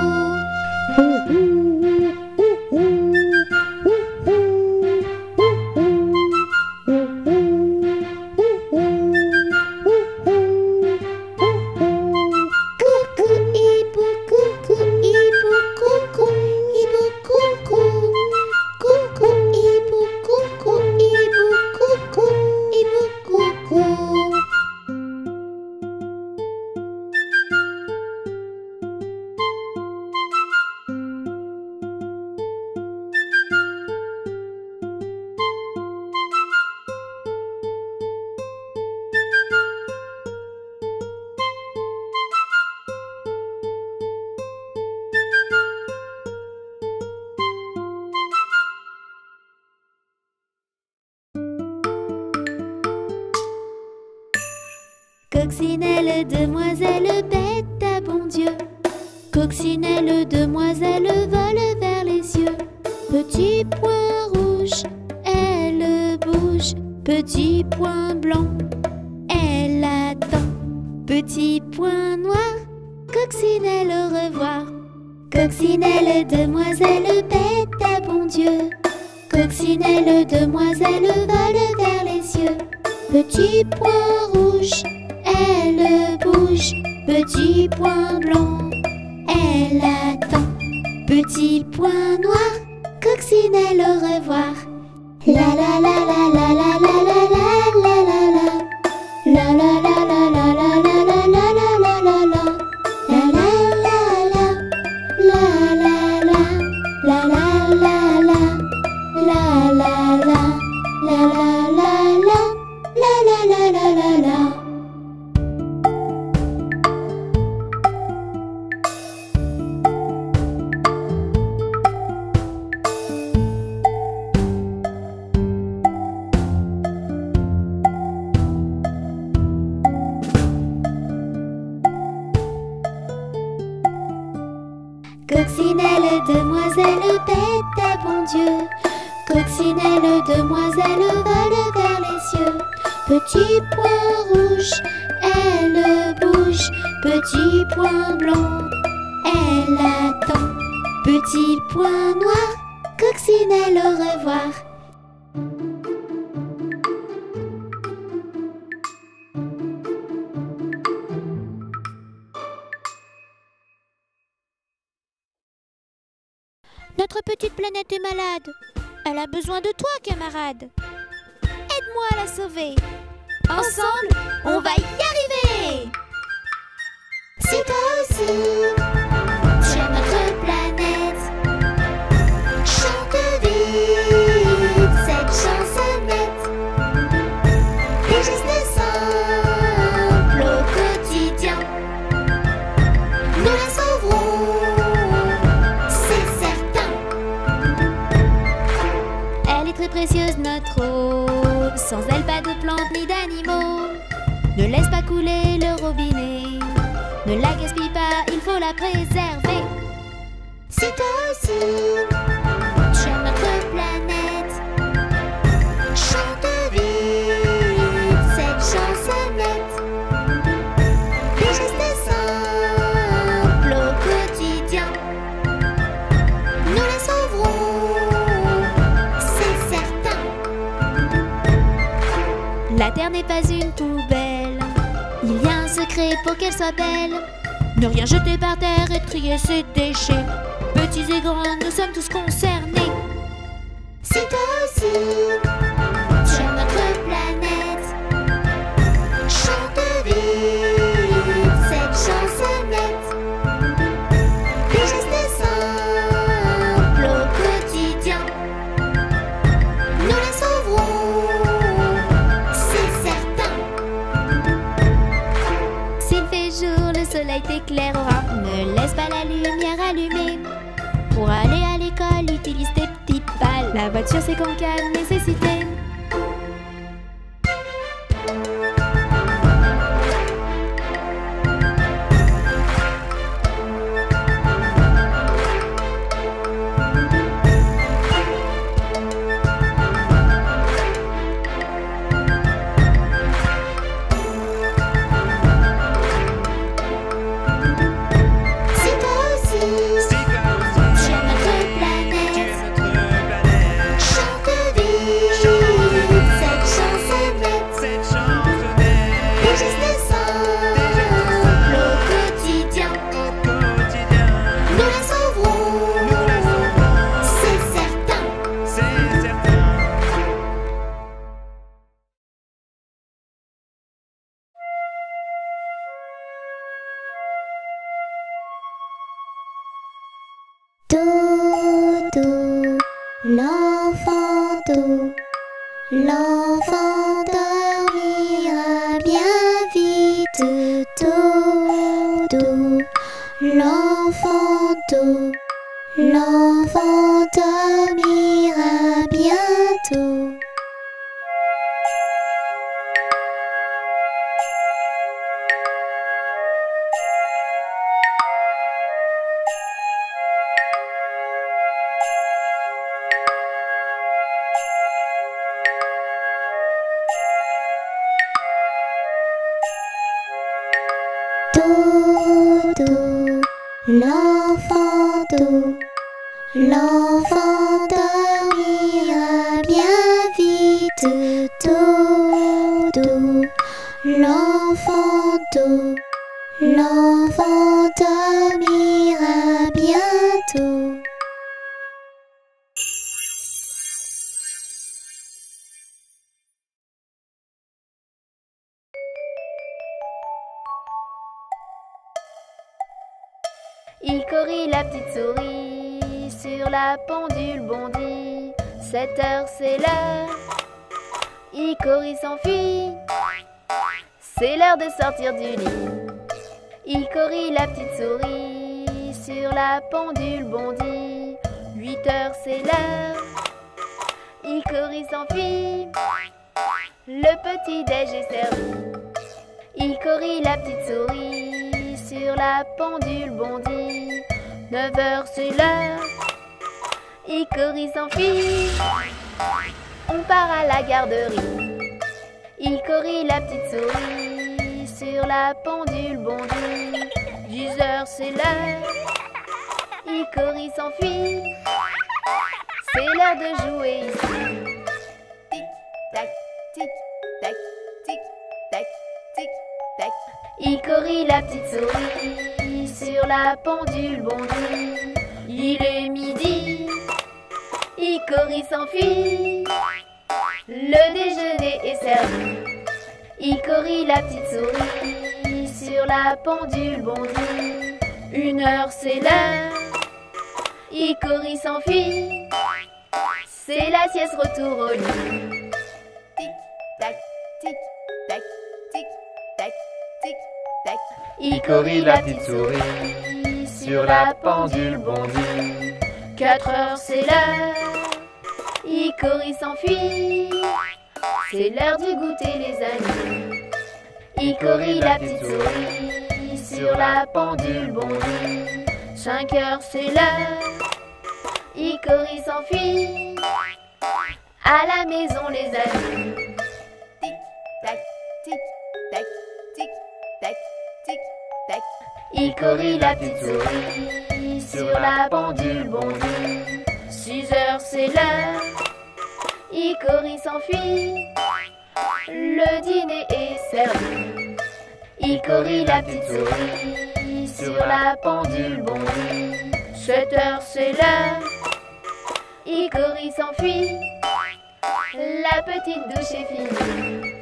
Coccinelle, demoiselle bête à bon Dieu. Coccinelle, demoiselle vole vers les cieux. Petit point rouge, elle bouge. Petit point blanc, elle attend. Petit point noir, coccinelle au revoir. Coccinelle, demoiselle bête à bon Dieu. Coccinelle, demoiselle vole vers les cieux. Petit point rouge, elle bouge. Petit point blanc, elle attend. Petit point noir, coccinelle au revoir. La la la la la la la la la la la la. La la la la la la la la la la la la la. La la la la. La la la. La la la la. La la la. La la la la. La la la la la la. Coccinelle, demoiselle bête à bon Dieu. Coccinelle, demoiselle vole vers les cieux. Petit point rouge, elle bouge. Petit point blanc, elle attend. Petit point noir, coccinelle au revoir. Notre petite planète est malade. Elle a besoin de toi, camarade. Aide-moi à la sauver. Ensemble, on va y arriver. Si toi aussi, tu aimes notre planète, chante vite cette chansonnette. Des gestes simples au quotidien, nous la sauverons Ne laisse pas couler le robinet. Ne la gaspille pas, il faut la préserver. Si toi aussi tu aimes notre planète, chante vite cette chansonnette. Des gestes simples au quotidien, nous la sauverons, c'est certain. La terre n'est pas une poubelle. Il y a un secret pour qu'elle soit belle. Ne rien jeter par terre et trier ses déchets. Petits et grands, nous sommes tous concernés. Si toi aussi tu aimes notre planète, chante vite cette chansonnette. Des gestes simples au quotidien, nous la sauverons, c'est certain. S'il fait jour, le soleil t'éclairera. Ne laisse pas la lumière allumée. Pour aller à l'école, utilise tes petites balles. La voiture, c'est qu'en cas de nécessité. Si toi aussi tu aimes notre planète, chante vite cette chansonnette. Des gestes simples au quotidien, nous la sauverons, c'est certain. Dodo, l'enfant d'eau, l'enfant dormira bien vite. Dodo, l'enfant d'eau, l'enfant dormira bientôt. Dodo, l'enfant d'eau, l'enfant dormira bien vite. Dodo, l'enfant d'eau, l'enfant dormira bientôt. Icori, la petite souris, sur la pendule bondit. 7 heures, c'est l'heure. Icori s'enfuit. C'est l'heure de sortir du lit. Icori, la petite souris, sur la pendule bondit. 8 heures, c'est l'heure. Icori s'enfuit. Le petit-déj est servi. Icori, la petite souris, sur la pendule bondit. 9 heures, c'est l'heure. Icori s'enfuit. On part à la garderie. Icori, la petite souris, sur la pendule bondit. 10 heures, c'est l'heure. Icori s'enfuit. C'est l'heure de jouer ici. Tic-tac, tic-tac, tic-tac, tic-tac. Icori, la petite souris, sur la pendule bondit. Il est midi. Icori s'enfuit. Le déjeuner est servi. Icori, la petite souris, sur la pendule bondit. 1 heure, c'est l'heure. Icori s'enfuit. C'est la sieste, retour au lit. Tic-tac, tic-tac, tic-tac, tic-tac. Icori, la petite souris, sur la pendule bondit. 4 heures, c'est l'heure. Icori s'enfuit. C'est l'heure du goûter, les amis. Icori la petite souris sur la pendule bondit. 5 heures c'est l'heure, Icori s'enfuit. À la maison les amis. Tic tac, tic tac, tic tac, tic tac. Icori la petite souris sur la pendule bondit. 6 heures c'est l'heure, Icori s'enfuit. Le dîner est servi. Icori la petite souris sur la pendule bondit. 7 heures c'est l'heure, Icori s'enfuit. La petite douche est finie.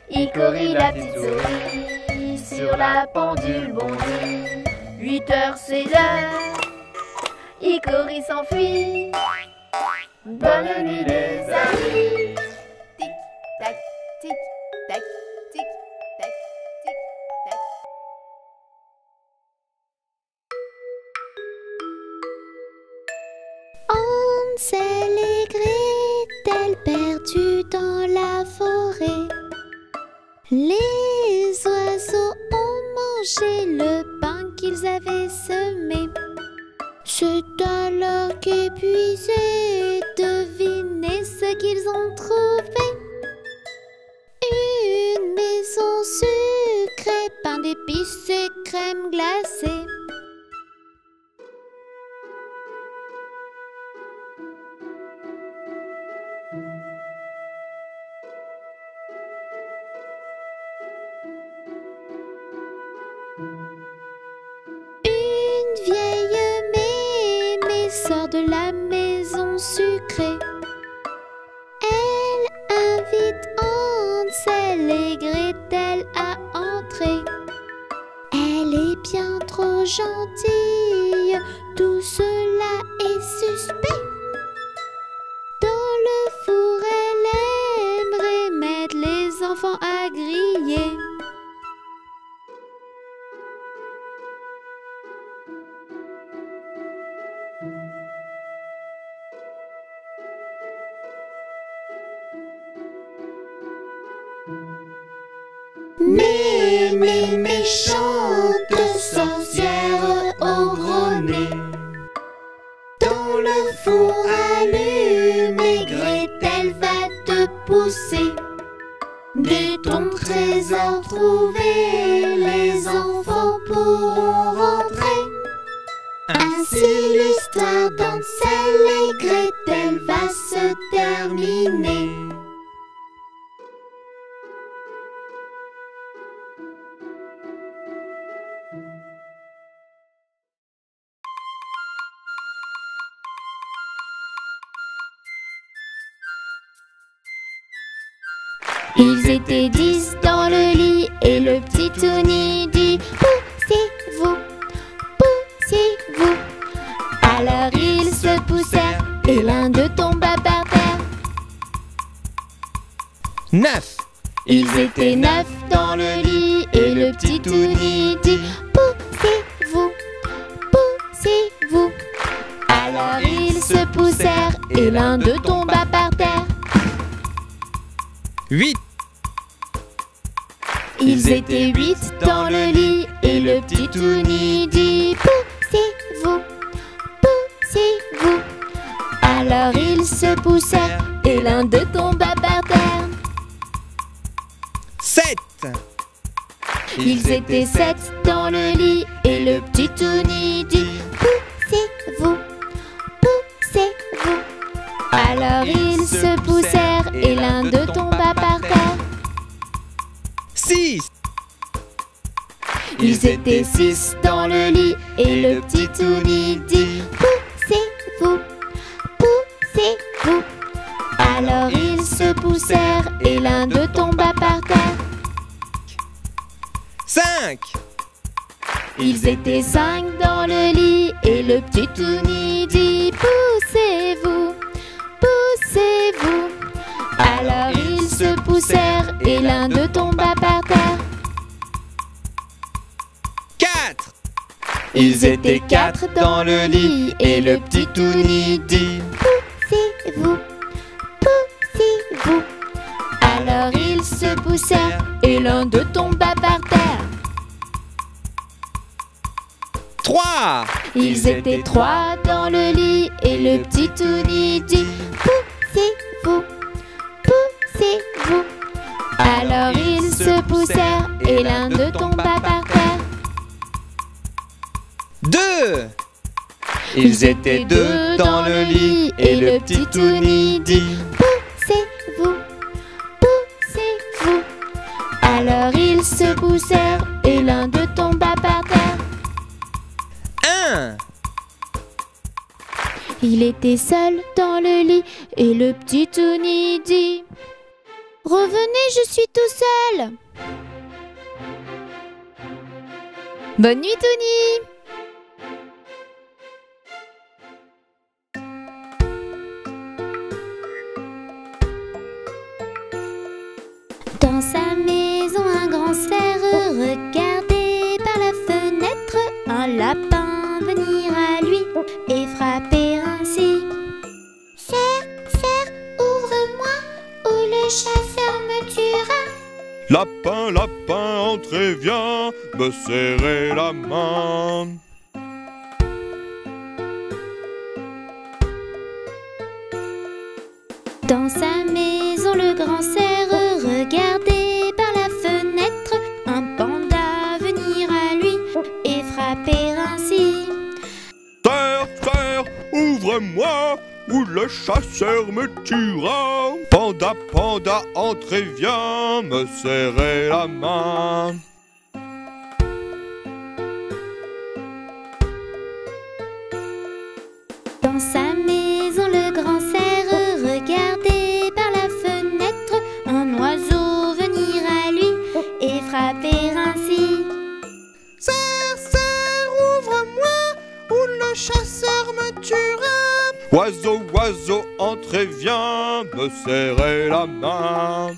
Icori la petite souris sur la pendule bondit. 8 heures c'est l'heure, Icori s'enfuit. Bonne nuit les amis. Tic tac, tic tac, tic tac, tic tac. Hansel et Gretel perdus dans la forêt. Les oiseaux ont mangé le pain qu'ils avaient semé. C'est alors qu'épuisés, devinez ce qu'ils ont trouvé. Une maison sucrée, pain d'épices et crème glacée. Une vieille mémé sort de la maison sucrée. Elle invite Hansel et Gretel à entrer. Elle est bien trop gentille, tout cela est suspect. Dans le four, elle aimerait mettre les enfants à griller. Mais méchante sorcière au gros nez, dans le four allumé, Gretel va te pousser. Dès ton trésor trouvé, les enfants pourront rentrer. Ainsi l'histoire d'Hansel et Gretel va se terminer. Ils étaient 10 dans le lit et le petit Touni dit poussez-vous, poussez-vous. Alors ils se poussèrent et l'un d'eux tomba par terre. 9. Ils étaient 9 dans le lit et le petit Touni dit poussez-vous, poussez-vous. Alors ils se poussèrent et l'un d'eux tomba par terre. 8. Ils étaient 8 dans le lit et le petit Touni dit poussez-vous, poussez-vous. Alors ils se poussèrent et l'un d'eux tomba par terre. 7. Ils étaient 7 dans le lit et le petit Touni dit poussez-vous, poussez-vous. Alors ils se poussèrent et l'un d'eux tomba par terre. 6. Ils étaient 6 dans le lit et le petit Touni dit poussez-vous, poussez-vous. Alors ils se poussèrent et l'un d'eux tomba par terre. 5. Ils étaient 5 dans le lit et le petit Touni dit poussez-vous, poussez-vous. Alors ils se poussèrent et l'un d'eux tomba par terre. 4. Ils étaient 4 dans le lit et le petit Touni dit poussez-vous, poussez-vous. Alors ils se poussèrent et l'un d'eux tomba 3. Ils étaient 3 dans le lit et le petit Touni dit Poussez-vous, poussez-vous. alors ils se poussèrent et l'un d'eux tomba par terre. 2. Ils étaient 2 dans le lit et le petit Touni dit Poussez-vous, poussez-vous. Alors ils se poussèrent et l'un d'eux tomba par terre. 1. Il était seul dans le lit et le petit Touni dit revenez, je suis tout seul. Bonne nuit Touni. Dans sa maison, un grand cerf regardait par la fenêtre un lapin venir à lui et frapper ainsi. Cerf, cerf, ouvre-moi ou le chasseur me tuera. Lapin, lapin, entrez, viens me serrer la main. Dans sa maison, le grand cerf regardait par la fenêtre un panda venir à lui et frapper ainsi. Cerf, cerf, ouvre-moi ou le chasseur me tuera. Panda, panda, entrez, viens me serrer la main. Dans sa maison, le grand cerf regardait par la fenêtre un oiseau venir à lui et frapper ainsi. Cerf, cerf, ouvre-moi ou le chasseur me tuera. Oiseau, oiseau, entrez, viens me serrer la main.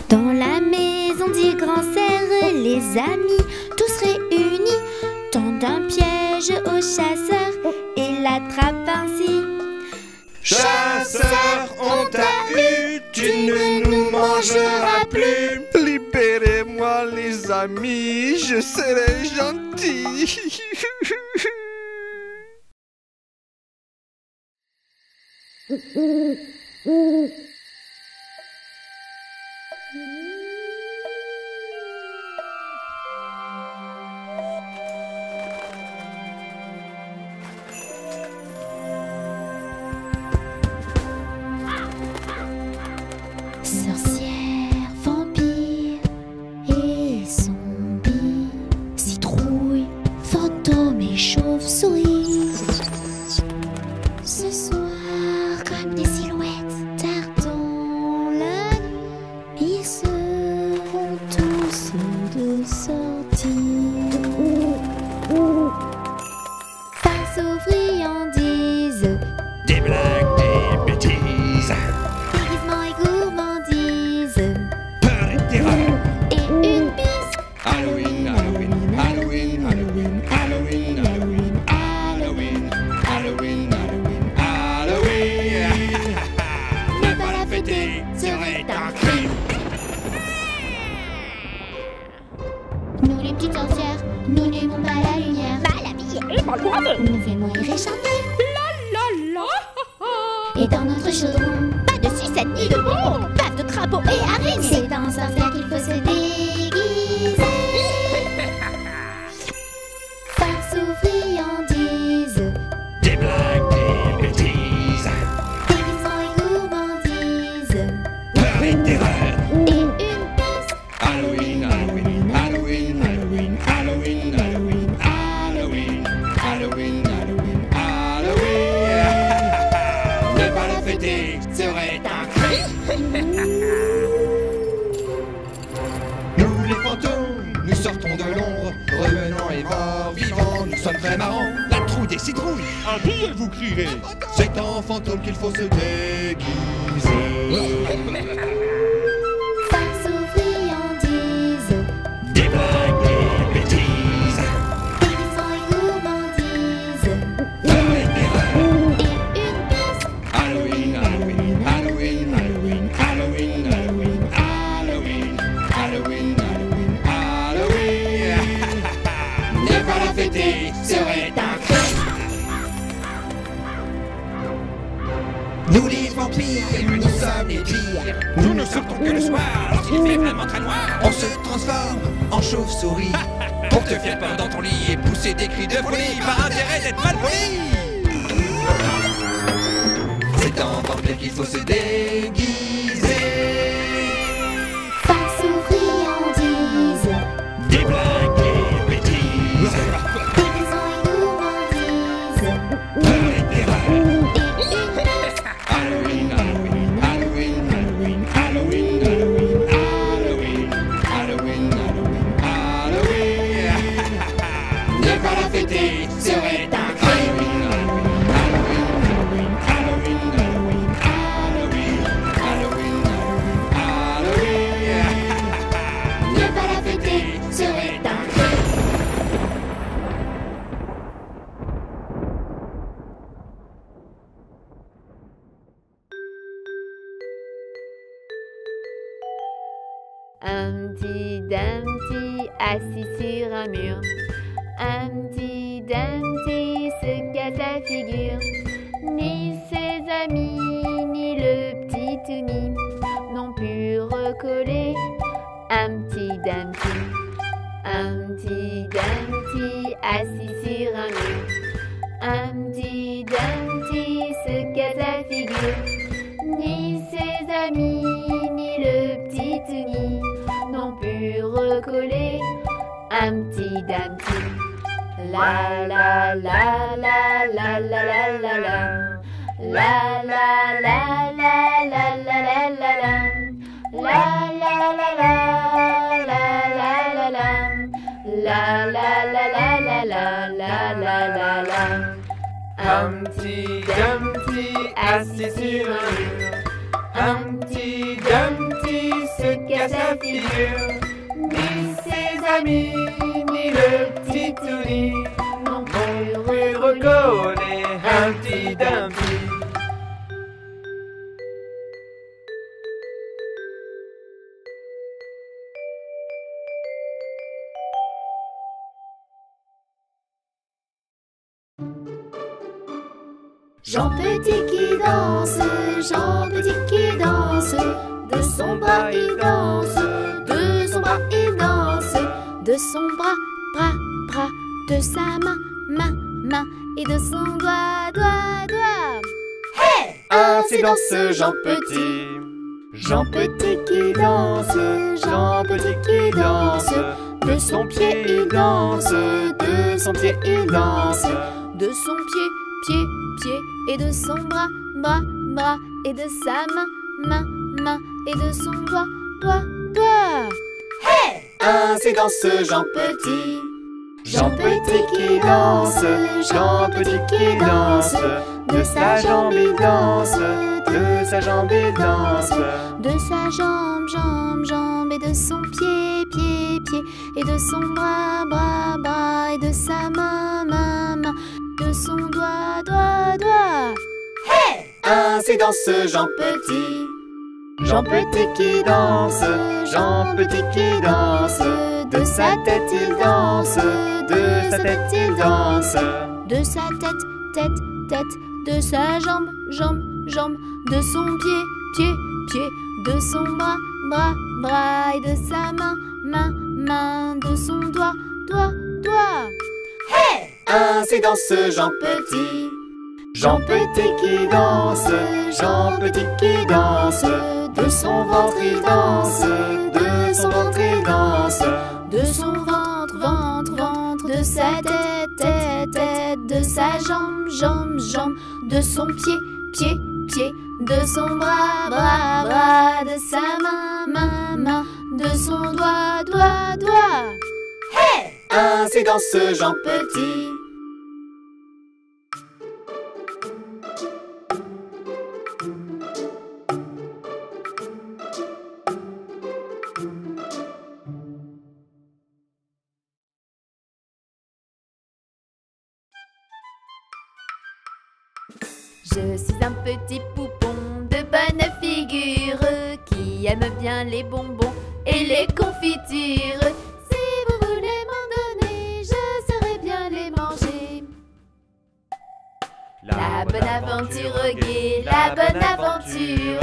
Dans la maison du grand cerf, les amis, tous réunis, tendent un piège au chasseur et l'attrapent ainsi. Chasseur, on t'a eu, tu ne nous mangeras plus. Libérez-moi les amis, je serai gentil. Sorcière, vampire et zombie, citrouille, fantôme et chauve-souris. Ce soir, comme des silhouettes tardant la nuit, ils seront tous de sortie. Face aux friandises, Des blagues, des bêtises, déguisement et gourmandise, peur et terreur. et une bise. Halloween, Halloween, Halloween, Halloween, Halloween, Halloween, Halloween, Halloween, Halloween, Halloween. Ne pas la fêter serait un crime. Nous les petites sorcières, nous n'aimons pas la lumière. Pas la vie et pas le nous fait mourir et chanter. Et dans notre chaudron, pas de sucette ni de bonbons, bave de crapauds et araignées. C'est dans sorcière qu'il faut se déguiser. Face aux friandises, Des blagues, des bêtises, déguisement et gourmandise, peur et terreur. et une bise. Halloween, Halloween, Halloween, Halloween, Halloween, Halloween, Halloween, Halloween, Halloween, Halloween. Ne pas la fêter serait un crime. Nous les fantômes, nous sortons de l'ombre, revenant et morts, vivants, nous sommes très marrants. La trouille des citrouilles. Un billet, vous crierez. C'est en fantôme qu'il faut se déguiser. Face aux friandises, Des blagues, des bêtises, déguisement et gourmandise, peur et terreur. et une bise. Nous les vampires, nous sommes les pires. Nous ne sortons que le soir, lorsqu'il fait vraiment très noir. On se transforme en chauve-souris pour te faire peur dans ton lit et pousser des cris de folie par intérêt d'être mal poli. C'est en vampire qu'il faut se déguiser. Face aux friandises, Des blagues, des bêtises, des raisons et gourmandises, peur et terreur. et une messe. Halloween, Halloween, Halloween, Halloween, Halloween, Halloween, Halloween, Halloween, Halloween. Ne pas la fêter serait un crime. Halloween, Halloween, Halloween, Halloween, Halloween, Halloween, Halloween. Ne pas la fêter serait un crime. Humpty Dumpty assis sur un mur. Humpty Dumpty se casse la figure. Ni ses amis, ni le petit Toomy n'ont pu recoller Humpty Dumpty. Humpty Dumpty assis sur un mur. Humpty Dumpty se casse la figure. Ni ses amis, ni le petit Toomy n'ont pu recoller Humpty Dumpty. La la la la la la la la la. La la la la la la la la la. La la la la la la la la. La la la la la la la la la la. Humpty Dumpty assis sur un mur. Humpty Dumpty se casse la figure. Ni ses amis, ni le petit Toomy n'ont pu recoller Humpty Dumpty. Jean Petit qui danse, Jean Petit qui danse, de son bras il danse, de son bras il danse, de son bras, bras, bras, de sa main, main, main, et de son doigt, doigt, doigt. Ainsi danse Jean Petit. Jean Petit qui danse, Jean Petit qui danse, de son pied il danse, de son pied il danse, De son pied, pied, pied, et de son bras, bras, bras, et de sa main, main, main, et de son doigt, doigt, doigt. ainsi danse Jean Petit. Jean Petit qui danse, Jean Petit qui danse, de sa jambe il danse, de sa jambe il danse, De sa jambe, jambe, jambe, et de son pied, pied, pied, et de son bras, bras, bras, et de sa main, main, main, de son doigt, doigt, doigt. ainsi danse Jean Petit. Jean Petit qui danse, Jean Petit qui danse, de sa tête il danse, de sa tête il danse, De sa tête, tête, tête, de sa jambe, jambe, jambe, de son pied, pied, pied, de son bras, bras, bras, et de sa main, main, main, de son doigt, doigt, doigt. ainsi danse Jean Petit. Jean Petit qui danse, Jean Petit qui danse, de son ventre il danse, de son ventre il danse, De son ventre, ventre, ventre, de sa tête, tête, tête, de sa jambe, jambe, jambe, de son pied, pied, pied, de son bras, bras, bras, de sa main, main, main, de son doigt, doigt, doigt. ainsi danse Jean Petit. Je suis un petit poupon de bonne figure qui aime bien les bonbons et les confitures. Si vous voulez m'en donner, je saurais bien les manger. La bonne aventure gai, la bonne aventure.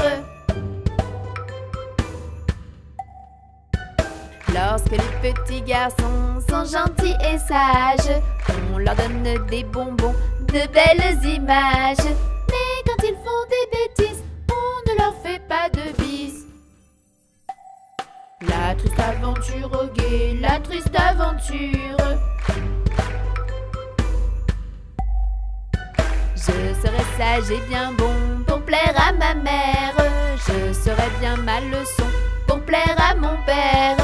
Lorsque les petits garçons sont gentils et sages, on leur donne des bonbons, de belles images. Mais quand ils font des bêtises, on ne leur fait pas de bises. La triste aventure gai, la triste aventure. Je serai sage et bien bon pour plaire à ma mère. Je serai bien ma leçon pour plaire à mon père.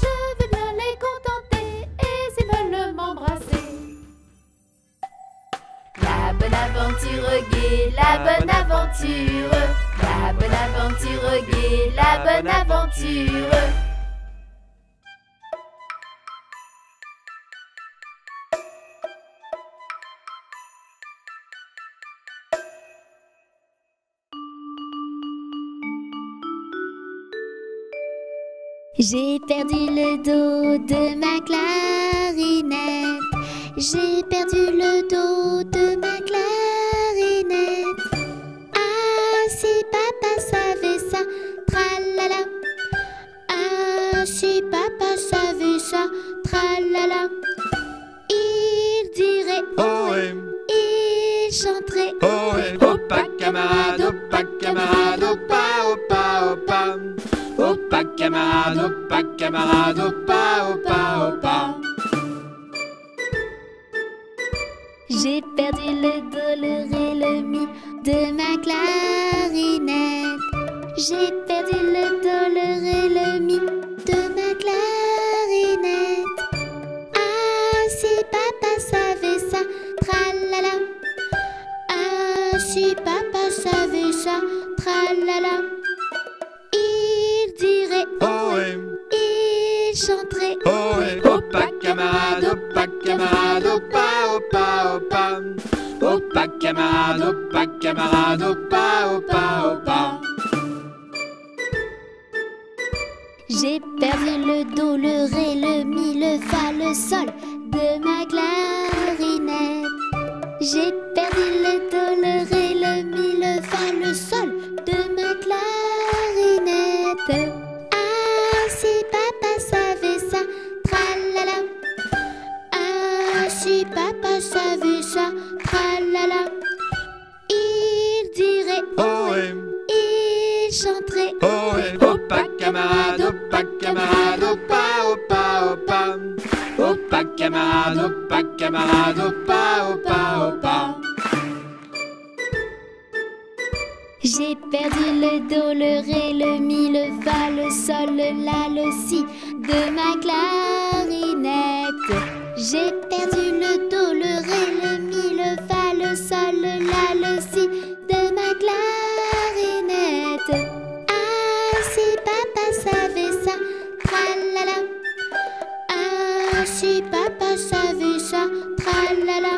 Je vais bien les contenter et s'ils veulent m'embrasser. La bonne aventure gai, la bonne aventure. La bonne aventure gai, la bonne aventure. J'ai perdu le dos de ma clarinette. J'ai perdu le dos de ma clarinette. Ah, si papa savait ça, tralala. Ah, si papa savait ça, tralala. Il dirait ohé, il chanterait ohé. Opa camarade, opa camarade, opa, opa, opa. Opa camarade, opa camarade, opa, opa, opa. J'ai perdu le do, le ré, le mi de ma clarinette. J'ai perdu le do, le ré, le mi de ma clarinette. Ah, si papa savait ça, tralala. Ah, si papa savait ça, tralala. Il dirait ohé, il chanterait ohé. Opa camarade, opa camarade, opa, opa, opa. Opa camarade, opa camarade, opa, opa, opa. J'ai perdu le do, le ré, le mi, le fa, le sol de ma clarinette. J'ai perdu le do, le ré, le mi, le fa, le sol de ma clarinette. Ah, si papa savait ça, tralala. Ah, si papa savait ça, tralala. Il dirait ohé, il chanterait ohé. Opa camarade, opa camarade, opa, opa, opa. Opa camarade, opa camarade, opa, opa, opa. J'ai perdu le do, le ré, le mi, le fa, le sol, le la, le si de ma clarinette. J'ai perdu le do, le ré, le mi, le fa, le sol, le la, le si de ma clarinette. Ah, si papa savait ça, tralala. Ah, si papa savait ça, tralala.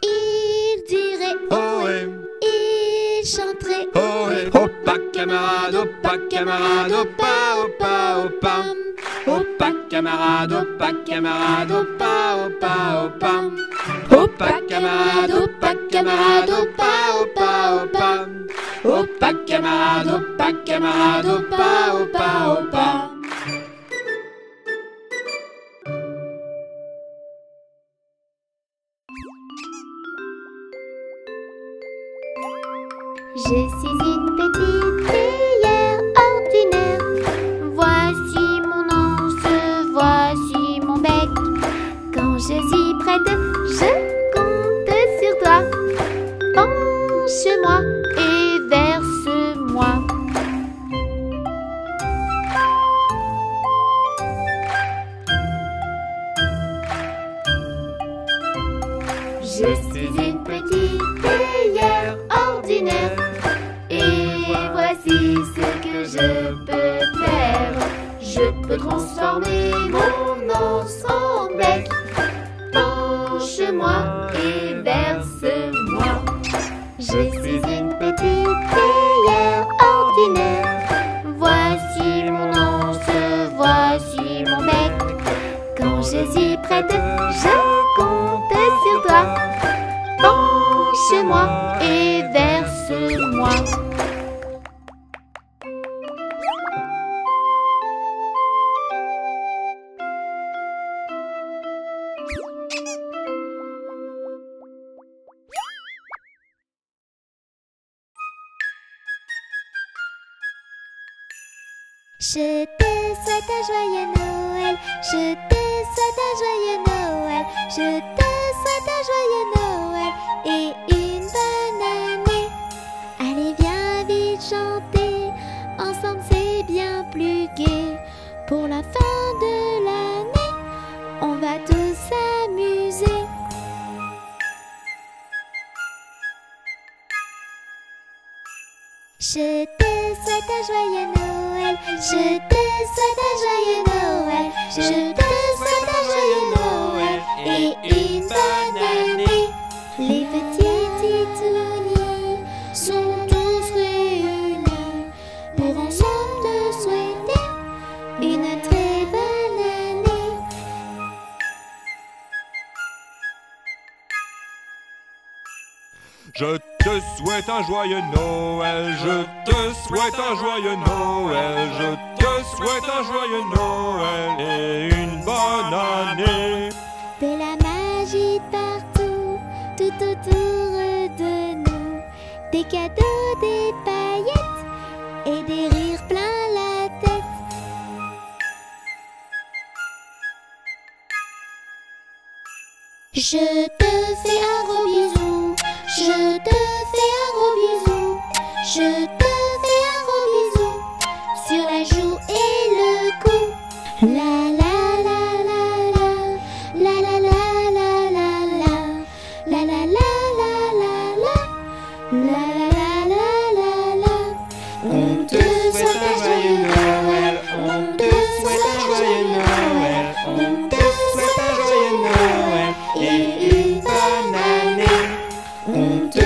Il dirait ohé, il chanterait ohé. Opa camarade, opa camarade, opa, opa, opa. Opa camarade, opa camarade, opa, opa, opa. Opa camarade, opa camarade, opa, opa, opa. Opa camarade, opa camarade, opa, opa, opa. Je suis une petite théière ordinaire. Voici mon anse, voici mon bec. Quand je suis prête, je compte sur toi. Penche-moi et verse-moi. Je suis une petite théière ordinaire. Et voici ce que je peux faire. Je peux transformer mon anse en bec. Penche-moi et verse-moi. Je suis une petite théière ordinaire. Voici mon anse, voici mon bec. Quand je suis prête, je compte sur toi. Verse-moi et verse-moi. Je te souhaite un joyeux Noël, je te souhaite un joyeux Noël, je te souhaite un joyeux Noël et une bonne année. Allez, viens vite chanter, ensemble c'est bien plus gai. Pour la fin de l'année, on va tous s'amuser. Je te souhaite un joyeux Noël, je te souhaite un joyeux Noël, je te souhaite un joyeux Noël et une bonne année. Les petits titounis sont tous réunis pour ensemble te souhaiter une très bonne année. Je te souhaite un joyeux Noël, je te souhaite un joyeux Noël, je te souhaite un joyeux Noël et une bonne année. De la magie partout, tout autour de nous, des cadeaux, des paillettes et des rires plein la tête. Je te fais un gros bisou, je te fais un gros bisou, je te fais un gros bisou sur la joue et le cou. La la la la la, la la la la la la, la la la la la la, la la la la la. On te souhaite un joyeux Noël, on te souhaite un joyeux Noël, on te souhaite un joyeux Noël et une bonne année. On te